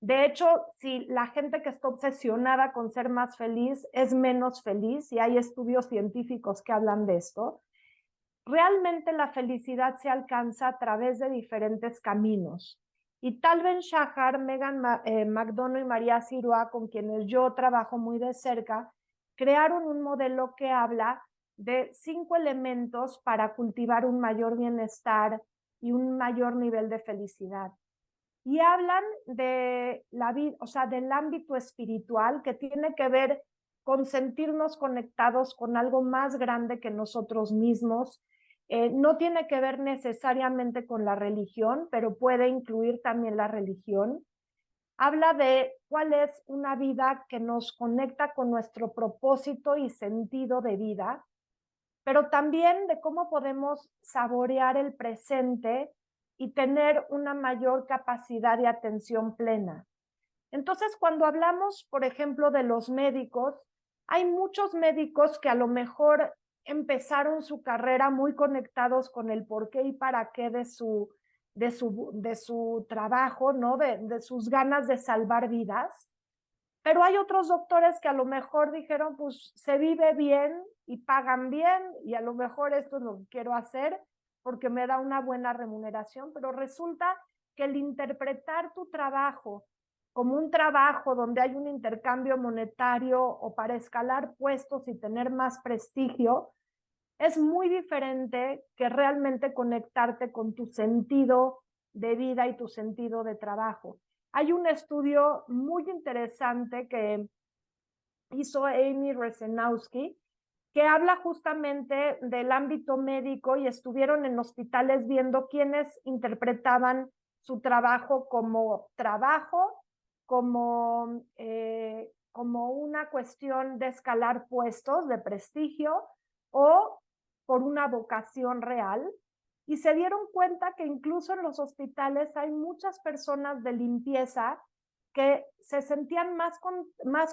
De hecho, si la gente que está obsesionada con ser más feliz es menos feliz, y hay estudios científicos que hablan de esto, realmente la felicidad se alcanza a través de diferentes caminos. Y Tal Ben-Shahar, Megan McDonough y María Sirois, con quienes yo trabajo muy de cerca, crearon un modelo que habla de 5 elementos para cultivar un mayor bienestar y un mayor nivel de felicidad. Y hablan de la vida, o sea, del ámbito espiritual, que tiene que ver con sentirnos conectados con algo más grande que nosotros mismos. No tiene que ver necesariamente con la religión, pero puede incluir también la religión. Habla de cuál es una vida que nos conecta con nuestro propósito y sentido de vida, pero también de cómo podemos saborear el presente y tener una mayor capacidad de atención plena. Entonces, cuando hablamos, por ejemplo, de los médicos, hay muchos médicos que a lo mejor empezaron su carrera muy conectados con el por qué y para qué de su trabajo, ¿no? De sus ganas de salvar vidas. Pero hay otros doctores que a lo mejor dijeron, pues se vive bien y pagan bien, y a lo mejor esto es lo que quiero hacer porque me da una buena remuneración, pero resulta que el interpretar tu trabajo como un trabajo donde hay un intercambio monetario o para escalar puestos y tener más prestigio, es muy diferente que realmente conectarte con tu sentido de vida y tu sentido de trabajo. Hay un estudio muy interesante que hizo Amy Resenowski, que habla justamente del ámbito médico, y estuvieron en hospitales viendo quiénes interpretaban su trabajo, como una cuestión de escalar puestos de prestigio o por una vocación real. Y se dieron cuenta que incluso en los hospitales hay muchas personas de limpieza que se sentían más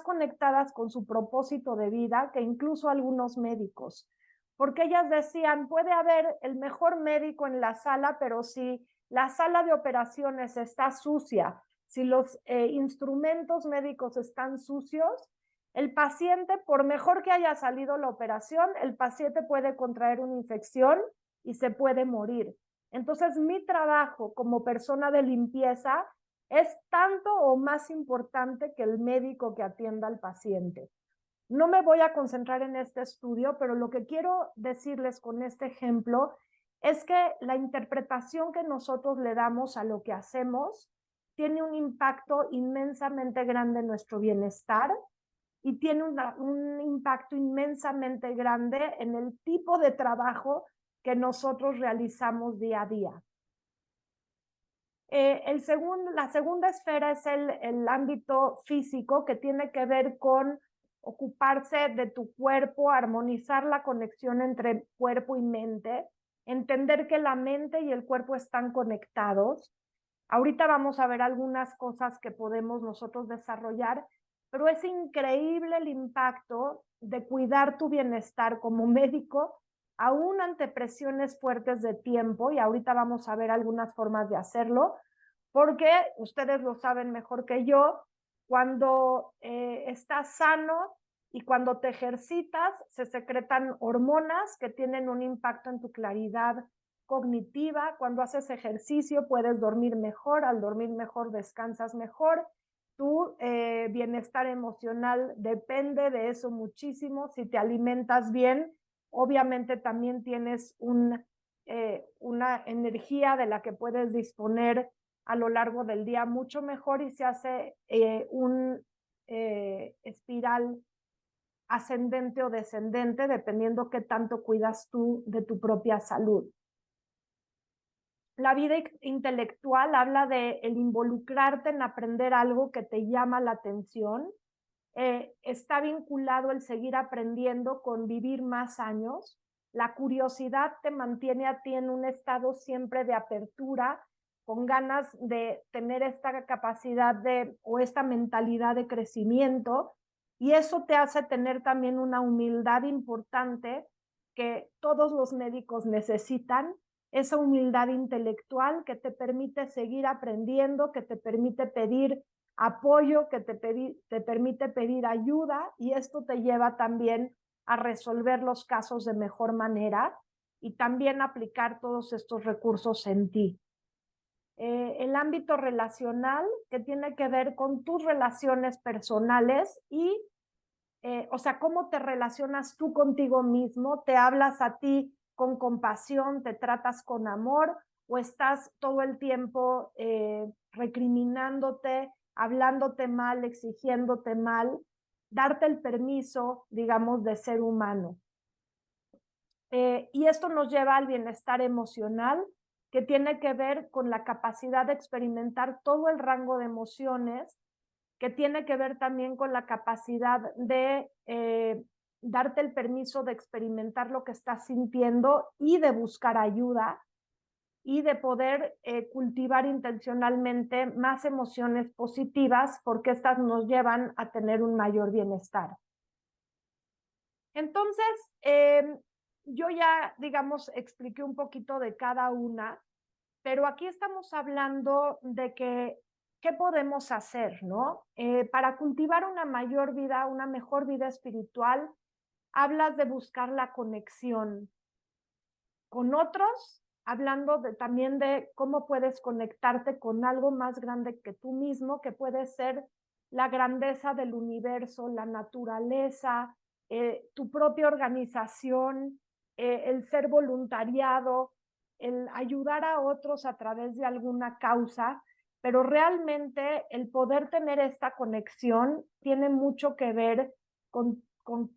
conectadas con su propósito de vida que incluso algunos médicos, porque ellas decían, puede haber el mejor médico en la sala, pero si la sala de operaciones está sucia, si los instrumentos médicos están sucios, el paciente, por mejor que haya salido la operación, el paciente puede contraer una infección y se puede morir. Entonces, mi trabajo como persona de limpieza es tanto o más importante que el médico que atienda al paciente. No me voy a concentrar en este estudio, pero lo que quiero decirles con este ejemplo es que la interpretación que nosotros le damos a lo que hacemos tiene un impacto inmensamente grande en nuestro bienestar y tiene un impacto inmensamente grande en el tipo de trabajo que nosotros realizamos día a día. La segunda esfera es el ámbito físico, que tiene que ver con ocuparse de tu cuerpo, armonizar la conexión entre cuerpo y mente, entender que la mente y el cuerpo están conectados. Ahorita vamos a ver algunas cosas que podemos nosotros desarrollar, pero es increíble el impacto de cuidar tu bienestar como médico, aún ante presiones fuertes de tiempo, y ahorita vamos a ver algunas formas de hacerlo, porque ustedes lo saben mejor que yo, cuando estás sano y cuando te ejercitas, se secretan hormonas que tienen un impacto en tu claridad cognitiva. Cuando haces ejercicio puedes dormir mejor, al dormir mejor descansas mejor. Tu bienestar emocional depende de eso muchísimo. Si te alimentas bien, obviamente también tienes una energía de la que puedes disponer a lo largo del día mucho mejor y se hace un espiral ascendente o descendente, dependiendo qué tanto cuidas tú de tu propia salud. La vida intelectual habla de el involucrarte en aprender algo que te llama la atención. Está vinculado el seguir aprendiendo con vivir más años. La curiosidad te mantiene a ti en un estado siempre de apertura, con ganas de tener esta capacidad o esta mentalidad de crecimiento, y eso te hace tener también una humildad importante que todos los médicos necesitan, esa humildad intelectual que te permite seguir aprendiendo, que te permite pedir apoyo, que te permite pedir ayuda, y esto te lleva también a resolver los casos de mejor manera y también aplicar todos estos recursos en ti. El ámbito relacional, que tiene que ver con tus relaciones personales y, o sea, cómo te relacionas tú contigo mismo, te hablas a ti con compasión, te tratas con amor, o estás todo el tiempo recriminándote, hablándote mal, exigiéndote mal, darte el permiso, digamos, de ser humano. Y esto nos lleva al bienestar emocional, que tiene que ver con la capacidad de experimentar todo el rango de emociones, que tiene que ver también con la capacidad de darte el permiso de experimentar lo que estás sintiendo y de buscar ayuda, y de poder cultivar intencionalmente más emociones positivas, porque estas nos llevan a tener un mayor bienestar. Entonces, yo ya, digamos, expliqué un poquito de cada una, pero aquí estamos hablando de qué podemos hacer, ¿no? Para cultivar una mayor vida, una mejor vida espiritual, hablas de buscar la conexión con otros, hablando también de cómo puedes conectarte con algo más grande que tú mismo, que puede ser la grandeza del universo, la naturaleza, tu propia organización, el ser voluntariado, el ayudar a otros a través de alguna causa, pero realmente el poder tener esta conexión tiene mucho que ver con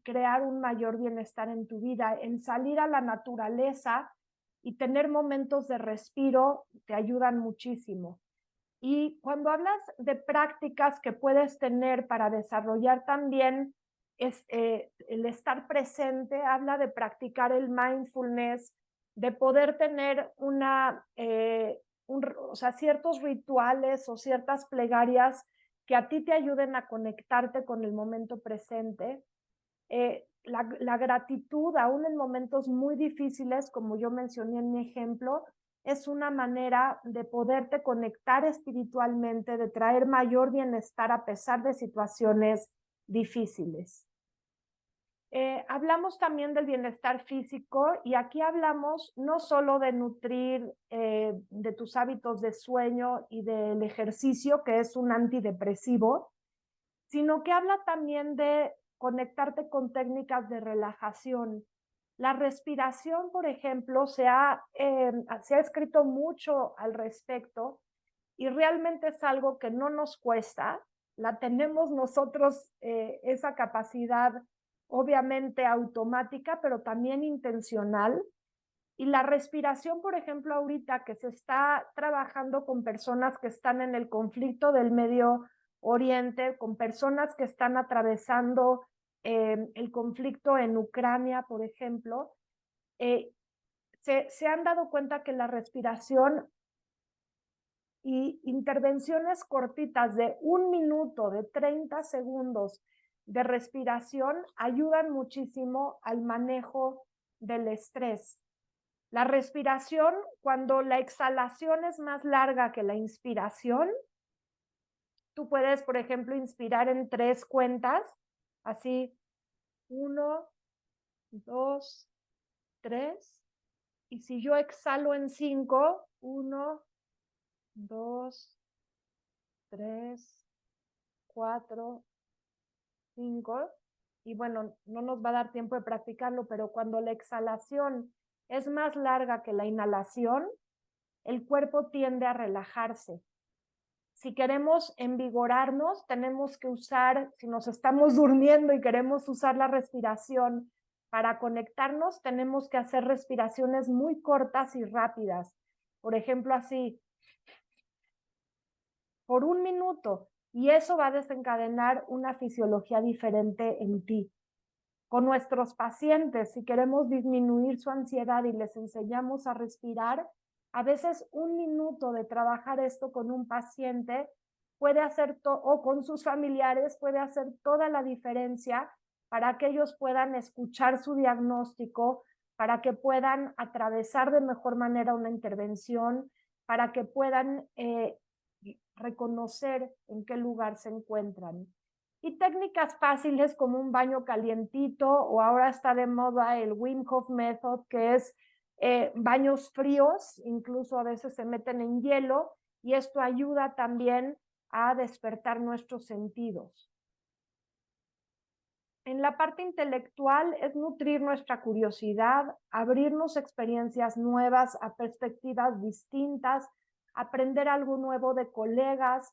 crear un mayor bienestar en tu vida, en salir a la naturaleza y tener momentos de respiro te ayudan muchísimo. Y cuando hablas de prácticas que puedes tener para desarrollar también el estar presente, habla de practicar el mindfulness, de poder tener o sea, ciertos rituales o ciertas plegarias que a ti te ayuden a conectarte con el momento presente. La gratitud, aún en momentos muy difíciles, como yo mencioné en mi ejemplo, es una manera de poderte conectar espiritualmente, de traer mayor bienestar a pesar de situaciones difíciles. Hablamos también del bienestar físico, y aquí hablamos no solo de nutrir de tus hábitos de sueño y del ejercicio, que es un antidepresivo, sino que habla también de conectarte con técnicas de relajación. La respiración, por ejemplo, se ha escrito mucho al respecto, y realmente es algo que no nos cuesta. La tenemos nosotros, esa capacidad obviamente automática, pero también intencional. Y la respiración, por ejemplo, ahorita que se está trabajando con personas que están en el conflicto del Medio Oriente, con personas que están atravesando el conflicto en Ucrania, por ejemplo, se han dado cuenta que la respiración y intervenciones cortitas de 1 minuto, de 30 segundos de respiración ayudan muchísimo al manejo del estrés. La respiración, cuando la exhalación es más larga que la inspiración, tú puedes, por ejemplo, inspirar en 3 cuentas, así, 1, 2, 3, y si yo exhalo en 5, 1, 2, 3, 4, 5, y bueno, no nos va a dar tiempo de practicarlo, pero cuando la exhalación es más larga que la inhalación, el cuerpo tiende a relajarse. Si queremos envigorarnos, tenemos que usar, si nos estamos durmiendo y queremos usar la respiración para conectarnos, tenemos que hacer respiraciones muy cortas y rápidas. Por ejemplo, así, por 1 minuto, y eso va a desencadenar una fisiología diferente en ti. Con nuestros pacientes, si queremos disminuir su ansiedad y les enseñamos a respirar, a veces 1 minuto de trabajar esto con un paciente puede hacer, o con sus familiares, puede hacer toda la diferencia para que ellos puedan escuchar su diagnóstico, para que puedan atravesar de mejor manera una intervención, para que puedan reconocer en qué lugar se encuentran. Y técnicas fáciles como un baño calientito, o ahora está de moda el Wim Hof Method, que es baños fríos, incluso a veces se meten en hielo, y esto ayuda también a despertar nuestros sentidos. En la parte intelectual es nutrir nuestra curiosidad, abrirnos experiencias nuevas, a perspectivas distintas, aprender algo nuevo de colegas,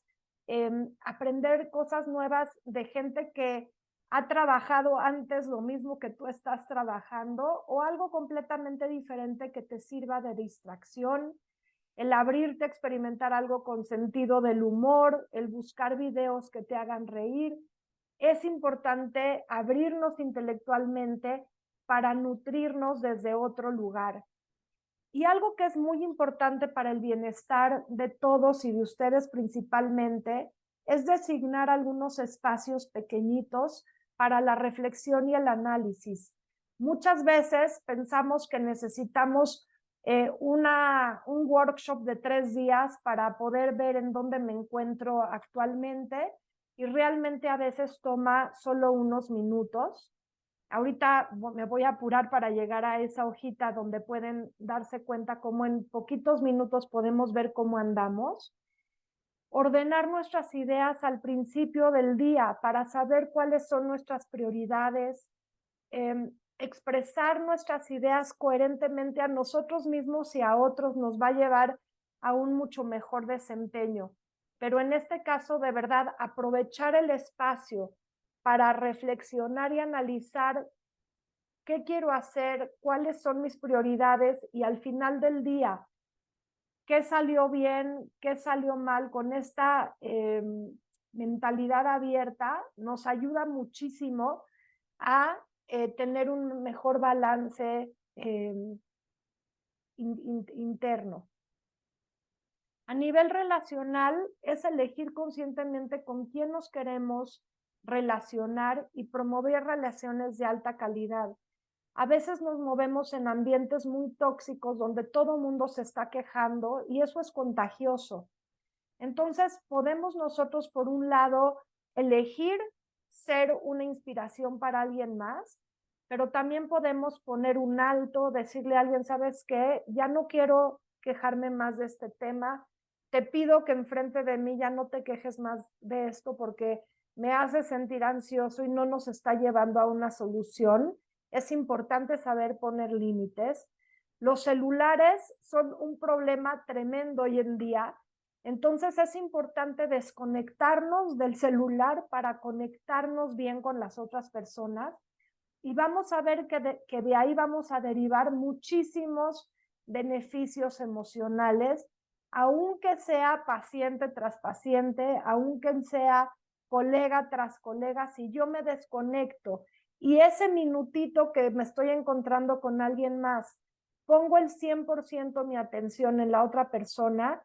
aprender cosas nuevas de gente que ha trabajado antes lo mismo que tú estás trabajando, o algo completamente diferente que te sirva de distracción, el abrirte a experimentar algo con sentido del humor, el buscar videos que te hagan reír. Es importante abrirnos intelectualmente para nutrirnos desde otro lugar. Y algo que es muy importante para el bienestar de todos y de ustedes principalmente es designar algunos espacios pequeñitos para la reflexión y el análisis. Muchas veces pensamos que necesitamos un workshop de 3 días para poder ver en dónde me encuentro actualmente, y realmente a veces toma solo unos minutos. Ahorita me voy a apurar para llegar a esa hojita donde pueden darse cuenta cómo en poquitos minutos podemos ver cómo andamos. Ordenar nuestras ideas al principio del día para saber cuáles son nuestras prioridades, expresar nuestras ideas coherentemente a nosotros mismos y a otros nos va a llevar a un mucho mejor desempeño. Pero en este caso, de verdad, aprovechar el espacio para reflexionar y analizar qué quiero hacer, cuáles son mis prioridades, y al final del día, qué salió bien, qué salió mal. Con esta mentalidad abierta nos ayuda muchísimo a tener un mejor balance interno. A nivel relacional, es elegir conscientemente con quién nos queremos relacionar y promover relaciones de alta calidad. A veces nos movemos en ambientes muy tóxicos donde todo el mundo se está quejando, y eso es contagioso. Entonces, podemos nosotros, por un lado, elegir ser una inspiración para alguien más, pero también podemos poner un alto, decirle a alguien: ¿sabes qué? Ya no quiero quejarme más de este tema. Te pido que enfrente de mí ya no te quejes más de esto porque me hace sentir ansioso y no nos está llevando a una solución. Es importante saber poner límites. Los celulares son un problema tremendo hoy en día. Entonces es importante desconectarnos del celular para conectarnos bien con las otras personas, y vamos a ver que de ahí vamos a derivar muchísimos beneficios emocionales, aunque sea paciente tras paciente, aunque sea colega tras colega. Si yo me desconecto y ese minutito que me estoy encontrando con alguien más, pongo el 100% mi atención en la otra persona,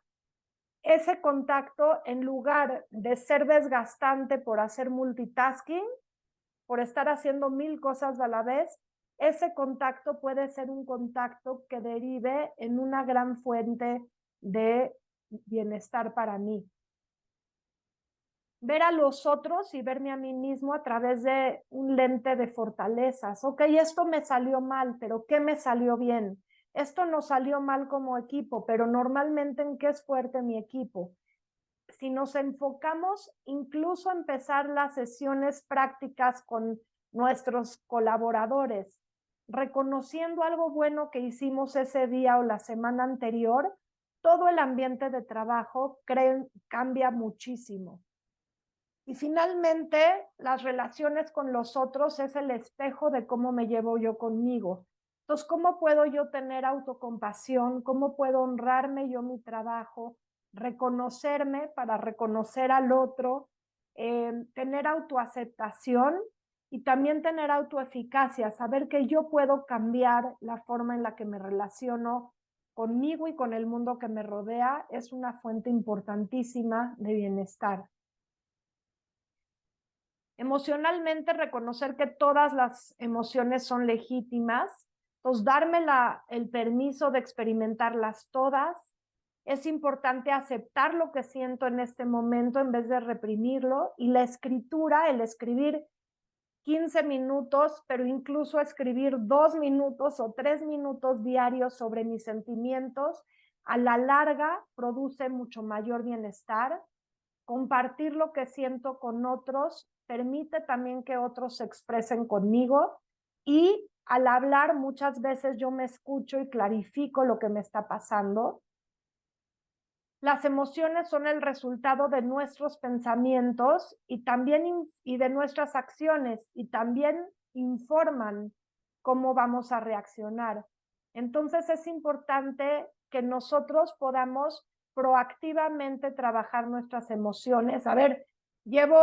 ese contacto, en lugar de ser desgastante por hacer multitasking, por estar haciendo 1000 cosas a la vez, ese contacto puede ser un contacto que derive en una gran fuente de bienestar para mí. Ver a los otros y verme a mí mismo a través de un lente de fortalezas. Ok, esto me salió mal, pero ¿qué me salió bien? Esto no salió mal como equipo, pero normalmente ¿en qué es fuerte mi equipo? Si nos enfocamos incluso a empezar las sesiones prácticas con nuestros colaboradores, reconociendo algo bueno que hicimos ese día o la semana anterior, todo el ambiente de trabajo cambia muchísimo. Y finalmente, las relaciones con los otros es el espejo de cómo me llevo yo conmigo. Entonces, ¿cómo puedo yo tener autocompasión? ¿Cómo puedo honrarme yo mi trabajo? Reconocerme para reconocer al otro, tener autoaceptación y también tener autoeficacia, saber que yo puedo cambiar la forma en la que me relaciono conmigo y con el mundo que me rodea, es una fuente importantísima de bienestar. Emocionalmente, reconocer que todas las emociones son legítimas, entonces darme el permiso de experimentarlas todas. Es importante aceptar lo que siento en este momento en vez de reprimirlo, y la escritura, el escribir 15 minutos, pero incluso escribir 2 minutos o 3 minutos diarios sobre mis sentimientos, a la larga produce mucho mayor bienestar. Compartir lo que siento con otros permite también que otros se expresen conmigo, y al hablar muchas veces yo me escucho y clarifico lo que me está pasando. Las emociones son el resultado de nuestros pensamientos y de nuestras acciones, y también informan cómo vamos a reaccionar. Entonces es importante que nosotros podamos proactivamente trabajar nuestras emociones. A ver, llevo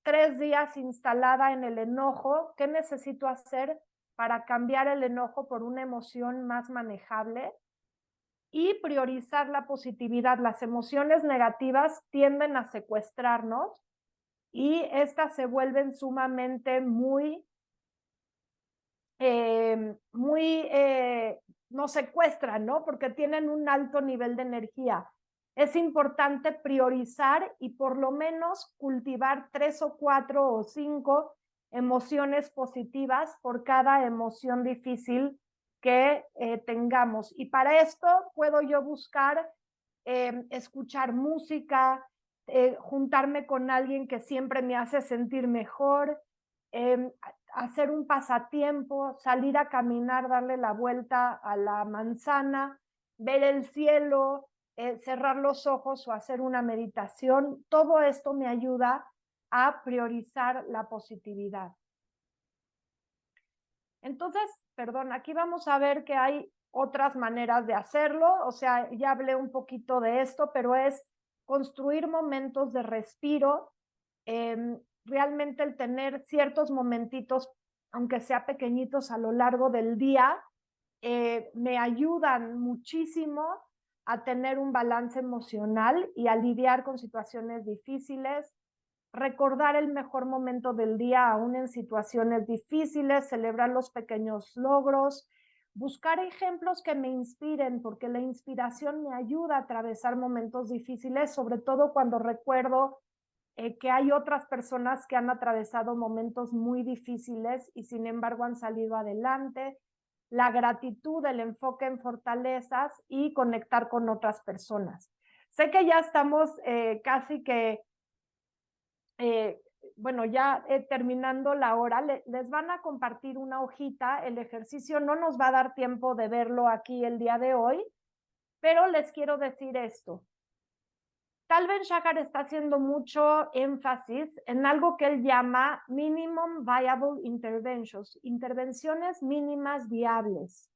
3 días instalada en el enojo. ¿Qué necesito hacer para cambiar el enojo por una emoción más manejable? Y priorizar la positividad. Las emociones negativas tienden a secuestrarnos y estas se vuelven sumamente nos secuestran, ¿no? Porque tienen un alto nivel de energía. Es importante priorizar y por lo menos cultivar 3 o 4 o 5 emociones positivas por cada emoción difícil que tengamos. Y para esto puedo yo buscar escuchar música, juntarme con alguien que siempre me hace sentir mejor, hacer un pasatiempo, salir a caminar, darle la vuelta a la manzana, ver el cielo, cerrar los ojos o hacer una meditación. Todo esto me ayuda a priorizar la positividad. Entonces, perdón, aquí vamos a ver que hay otras maneras de hacerlo. O sea, ya hablé un poquito de esto, pero es construir momentos de respiro. Realmente el tener ciertos momentitos, aunque sea pequeñitos a lo largo del día, me ayudan muchísimo a tener un balance emocional y a lidiar con situaciones difíciles. Recordar el mejor momento del día aún en situaciones difíciles, celebrar los pequeños logros, buscar ejemplos que me inspiren, porque la inspiración me ayuda a atravesar momentos difíciles, sobre todo cuando recuerdo que hay otras personas que han atravesado momentos muy difíciles y sin embargo han salido adelante. La gratitud, el enfoque en fortalezas y conectar con otras personas. Sé que ya estamos casi que bueno, ya terminando la hora, les van a compartir una hojita. El ejercicio no nos va a dar tiempo de verlo aquí el día de hoy, pero les quiero decir esto. Tal Ben-Shahar está haciendo mucho énfasis en algo que él llama Minimum Viable Interventions, intervenciones mínimas viables.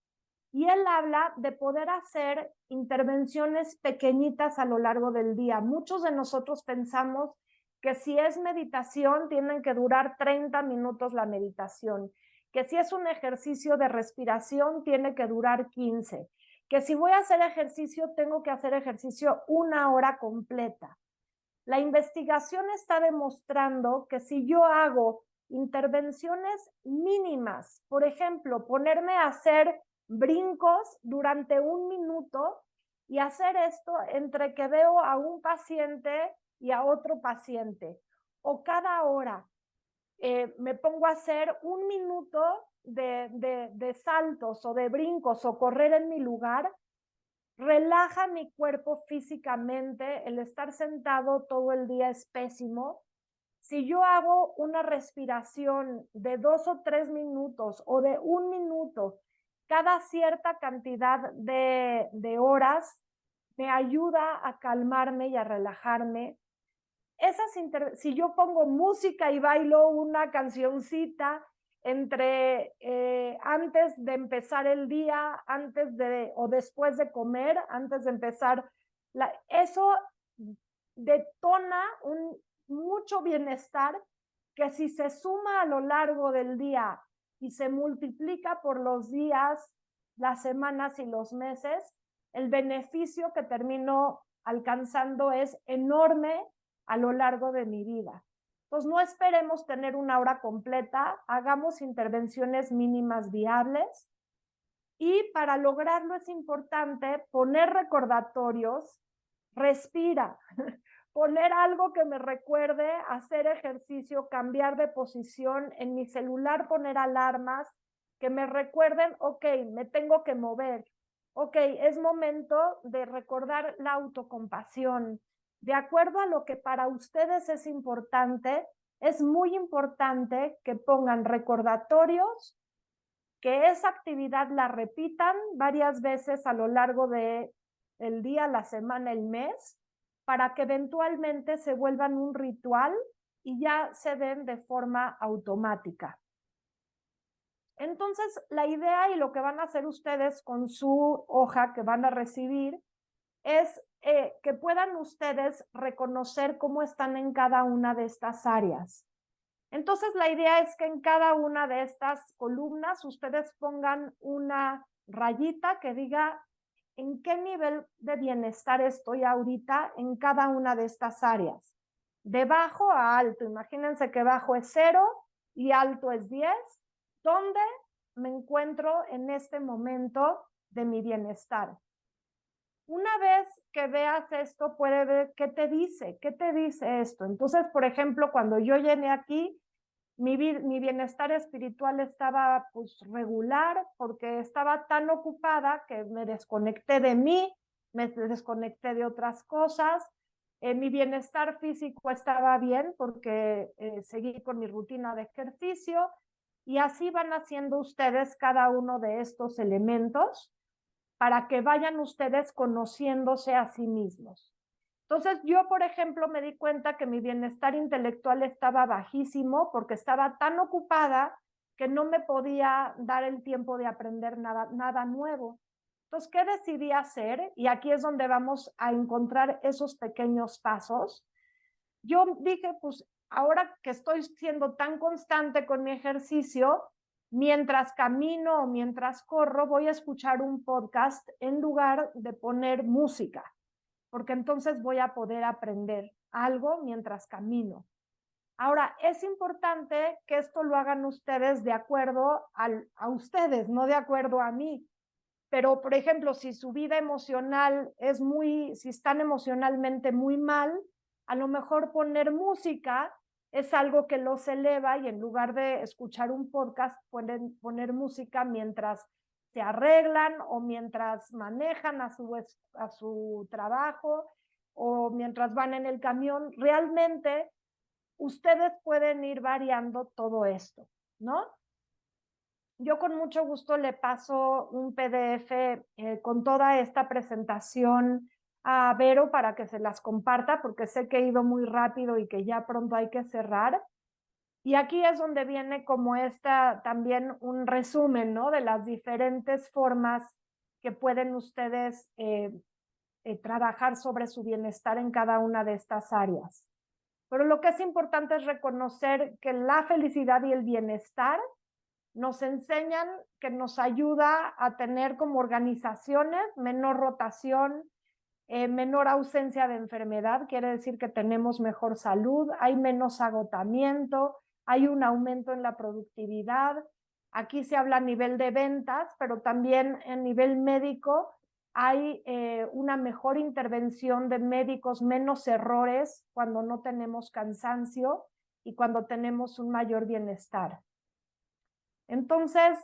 Y él habla de poder hacer intervenciones pequeñitas a lo largo del día. Muchos de nosotros pensamos que si es meditación, tienen que durar 30 minutos la meditación, que si es un ejercicio de respiración, tiene que durar 15, que si voy a hacer ejercicio, tengo que hacer ejercicio 1 hora completa. La investigación está demostrando que si yo hago intervenciones mínimas, por ejemplo, ponerme a hacer brincos durante 1 minuto y hacer esto entre que veo a un paciente y a otro paciente, o cada hora me pongo a hacer 1 minuto de saltos o de brincos o correr en mi lugar, relaja mi cuerpo físicamente. El estar sentado todo el día es pésimo. Si yo hago una respiración de 2 o 3 minutos o de 1 minuto cada cierta cantidad de horas, me ayuda a calmarme y a relajarme. Si yo pongo música y bailo una cancioncita antes de empezar el día, o después de comer, antes de empezar, eso detona mucho bienestar que si se suma a lo largo del día y se multiplica por los días, las semanas y los meses, el beneficio que termino alcanzando es enorme a lo largo de mi vida. Entonces, no esperemos tener una hora completa, hagamos intervenciones mínimas viables y para lograrlo es importante poner recordatorios, respira, poner algo que me recuerde, hacer ejercicio, cambiar de posición, en mi celular poner alarmas que me recuerden, ok, me tengo que mover, ok, es momento de recordar la autocompasión. De acuerdo a lo que para ustedes es importante, es muy importante que pongan recordatorios, que esa actividad la repitan varias veces a lo largo del día, la semana, el mes, para que eventualmente se vuelvan un ritual y ya se den de forma automática. Entonces, la idea y lo que van a hacer ustedes con su hoja que van a recibir es que puedan ustedes reconocer cómo están en cada una de estas áreas. Entonces, la idea es que en cada una de estas columnas ustedes pongan una rayita que diga en qué nivel de bienestar estoy ahorita en cada una de estas áreas. De bajo a alto. Imagínense que bajo es 0 y alto es 10. ¿Dónde me encuentro en este momento de mi bienestar? Una vez que veas esto, puede ver qué te dice esto. Entonces, por ejemplo, cuando yo llegué aquí, mi bienestar espiritual estaba pues regular porque estaba tan ocupada que me desconecté de mí, me desconecté de otras cosas. Mi bienestar físico estaba bien porque seguí con mi rutina de ejercicio y así van haciendo ustedes cada uno de estos elementos para que vayan ustedes conociéndose a sí mismos. Entonces yo, por ejemplo, me di cuenta que mi bienestar intelectual estaba bajísimo porque estaba tan ocupada que no me podía dar el tiempo de aprender nada nuevo. Entonces, ¿qué decidí hacer? Y aquí es donde vamos a encontrar esos pequeños pasos. Yo dije, pues ahora que estoy siendo tan constante con mi ejercicio, mientras camino o mientras corro, voy a escuchar un podcast en lugar de poner música, porque entonces voy a poder aprender algo mientras camino. Ahora, es importante que esto lo hagan ustedes de acuerdo a ustedes, no de acuerdo a mí. Pero, por ejemplo, si su vida emocional si están emocionalmente muy mal, a lo mejor poner música es algo que los eleva y en lugar de escuchar un podcast, pueden poner música mientras se arreglan o mientras manejan a su trabajo o mientras van en el camión. Realmente, ustedes pueden ir variando todo esto, ¿no? Yo con mucho gusto le paso un PDF con toda esta presentación a Vero para que se las comparta, porque sé que he ido muy rápido y que ya pronto hay que cerrar. Y aquí es donde viene como también un resumen, ¿no? De las diferentes formas que pueden ustedes trabajar sobre su bienestar en cada una de estas áreas. Pero lo que es importante es reconocer que la felicidad y el bienestar nos enseñan, que nos ayuda a tener como organizaciones menor rotación, menor ausencia de enfermedad, quiere decir que tenemos mejor salud, hay menos agotamiento, hay un aumento en la productividad. Aquí se habla a nivel de ventas, pero también a nivel médico hay una mejor intervención de médicos, menos errores cuando no tenemos cansancio y cuando tenemos un mayor bienestar. Entonces,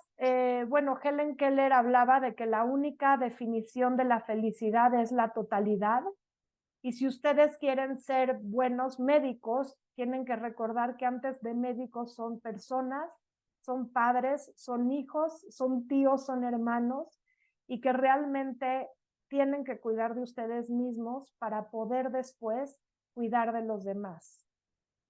bueno, Helen Keller hablaba de que la única definición de la felicidad es la totalidad. Y si ustedes quieren ser buenos médicos, tienen que recordar que antes de médicos son personas, son padres, son hijos, son tíos, son hermanos, y que realmente tienen que cuidar de ustedes mismos para poder después cuidar de los demás.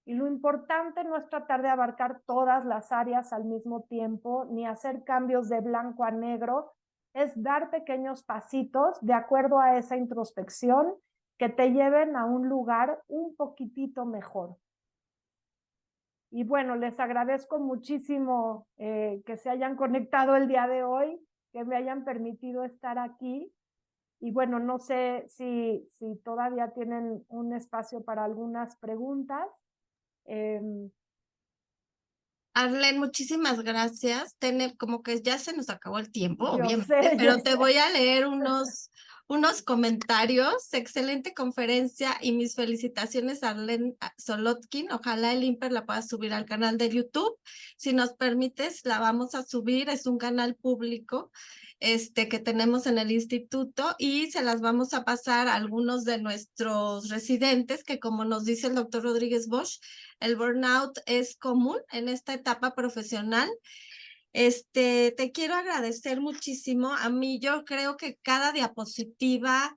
Y lo importante no es tratar de abarcar todas las áreas al mismo tiempo, ni hacer cambios de blanco a negro, es dar pequeños pasitos de acuerdo a esa introspección que te lleven a un lugar un poquitito mejor. Y bueno, les agradezco muchísimo que se hayan conectado el día de hoy, que me hayan permitido estar aquí. Y bueno, no sé si todavía tienen un espacio para algunas preguntas. Arlen, muchísimas gracias. Como que ya se nos acabó el tiempo, obviamente, Sé, pero te voy a leer unos comentarios. Excelente conferencia y mis felicitaciones a Arlen Solotkin. Ojalá el IMPER la pueda subir al canal de YouTube. Si nos permites, la vamos a subir. Es un canal público que tenemos en el instituto y se las vamos a pasar a algunos de nuestros residentes que, como nos dice el doctor Rodríguez Bosch, el burnout es común en esta etapa profesional. Te quiero agradecer muchísimo. A mí yo creo que cada diapositiva,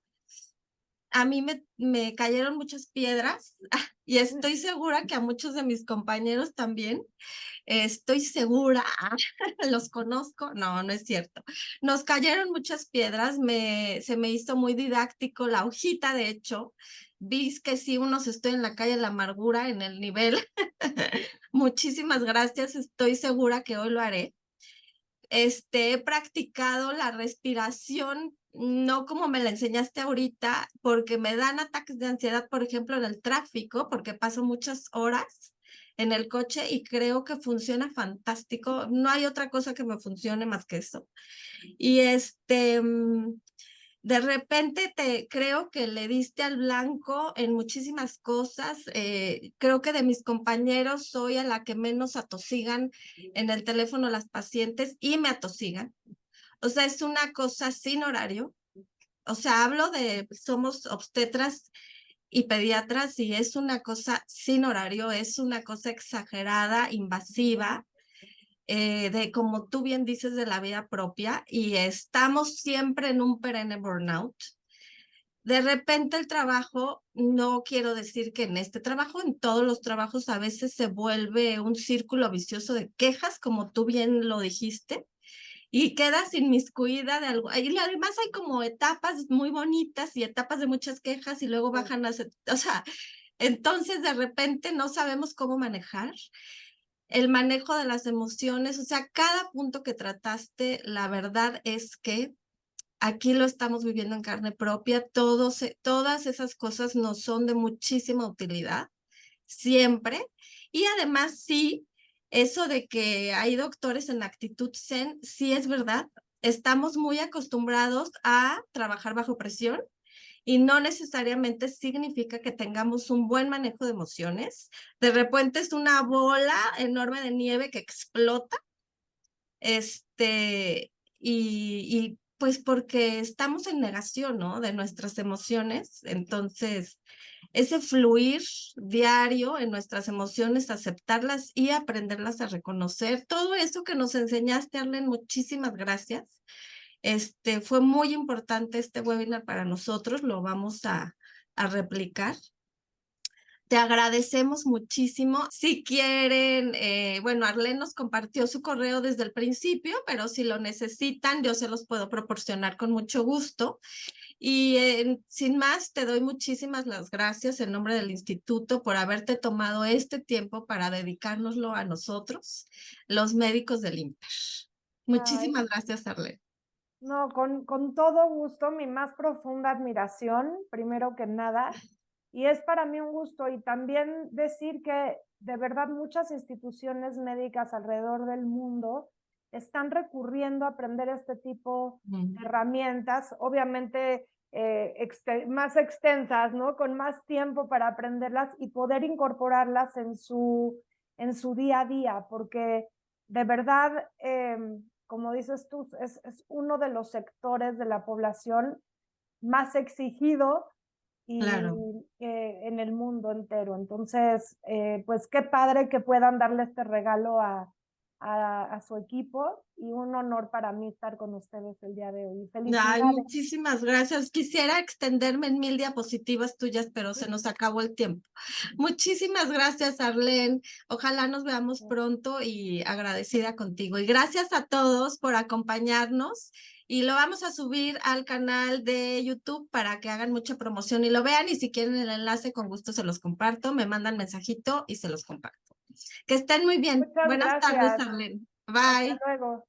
a mí me cayeron muchas piedras y estoy segura que a muchos de mis compañeros también. Estoy segura, los conozco, no, no es cierto. Nos cayeron muchas piedras, se me hizo muy didáctico la hojita, de hecho. Vi que sí, unos estoy en la calle de la amargura en el nivel. Muchísimas gracias, estoy segura que hoy lo haré. He practicado la respiración, no como me la enseñaste ahorita, porque me dan ataques de ansiedad, por ejemplo, en el tráfico, porque paso muchas horas en el coche y creo que funciona fantástico. No hay otra cosa que me funcione más que eso. Y de repente creo que le diste al blanco en muchísimas cosas. Creo que de mis compañeros soy a la que menos atosigan en el teléfono las pacientes y me atosigan. O sea, es una cosa sin horario. O sea, hablo somos obstetras y pediatras y es una cosa sin horario, es una cosa exagerada, invasiva, de como tú bien dices, de la vida propia, y estamos siempre en un perenne burnout. De repente el trabajo, no quiero decir que en este trabajo, en todos los trabajos a veces se vuelve un círculo vicioso de quejas, como tú bien lo dijiste, y quedas inmiscuida de algo. Y además hay como etapas muy bonitas y etapas de muchas quejas y luego bajan las, o sea, entonces de repente no sabemos cómo manejar el manejo de las emociones. O sea, cada punto que trataste, la verdad es que aquí lo estamos viviendo en carne propia. Todas esas cosas nos son de muchísima utilidad, siempre. Y además, sí, eso de que hay doctores en actitud zen, sí es verdad. Estamos muy acostumbrados a trabajar bajo presión y no necesariamente significa que tengamos un buen manejo de emociones. De repente es una bola enorme de nieve que explota, y pues porque estamos en negación, ¿no? De nuestras emociones. Entonces, ese fluir diario en nuestras emociones, aceptarlas y aprenderlas a reconocer, todo eso que nos enseñaste, Arlen, muchísimas gracias. Fue muy importante este webinar para nosotros, lo vamos a replicar. Te agradecemos muchísimo. Si quieren, bueno, Arlen nos compartió su correo desde el principio, pero si lo necesitan, yo se los puedo proporcionar con mucho gusto. Y sin más, te doy muchísimas las gracias en nombre del instituto por haberte tomado este tiempo para dedicárnoslo a nosotros, los médicos del IMPER. Muchísimas gracias, Arlen. No, con todo gusto, mi más profunda admiración, primero que nada, y es para mí un gusto y también decir que de verdad muchas instituciones médicas alrededor del mundo están recurriendo a aprender este tipo de herramientas, obviamente más extensas, ¿no? Con más tiempo para aprenderlas y poder incorporarlas en su día a día, porque de verdad, como dices tú, es uno de los sectores de la población más exigido y Claro. en el mundo entero. Entonces, pues qué padre que puedan darle este regalo a su equipo y un honor para mí estar con ustedes el día de hoy. Ay, Felicidades. muchísimas gracias. Quisiera extenderme en 1000 diapositivas tuyas, pero se nos acabó el tiempo. Muchísimas gracias, Arlene. Ojalá nos veamos pronto y agradecida contigo. Y gracias a todos por acompañarnos. Y lo vamos a subir al canal de YouTube para que hagan mucha promoción y lo vean. Y si quieren el enlace, con gusto se los comparto. Me mandan mensajito y se los comparto. Que estén muy bien. Muchas Buenas tardes, gracias. Arlene. Hasta Bye. luego.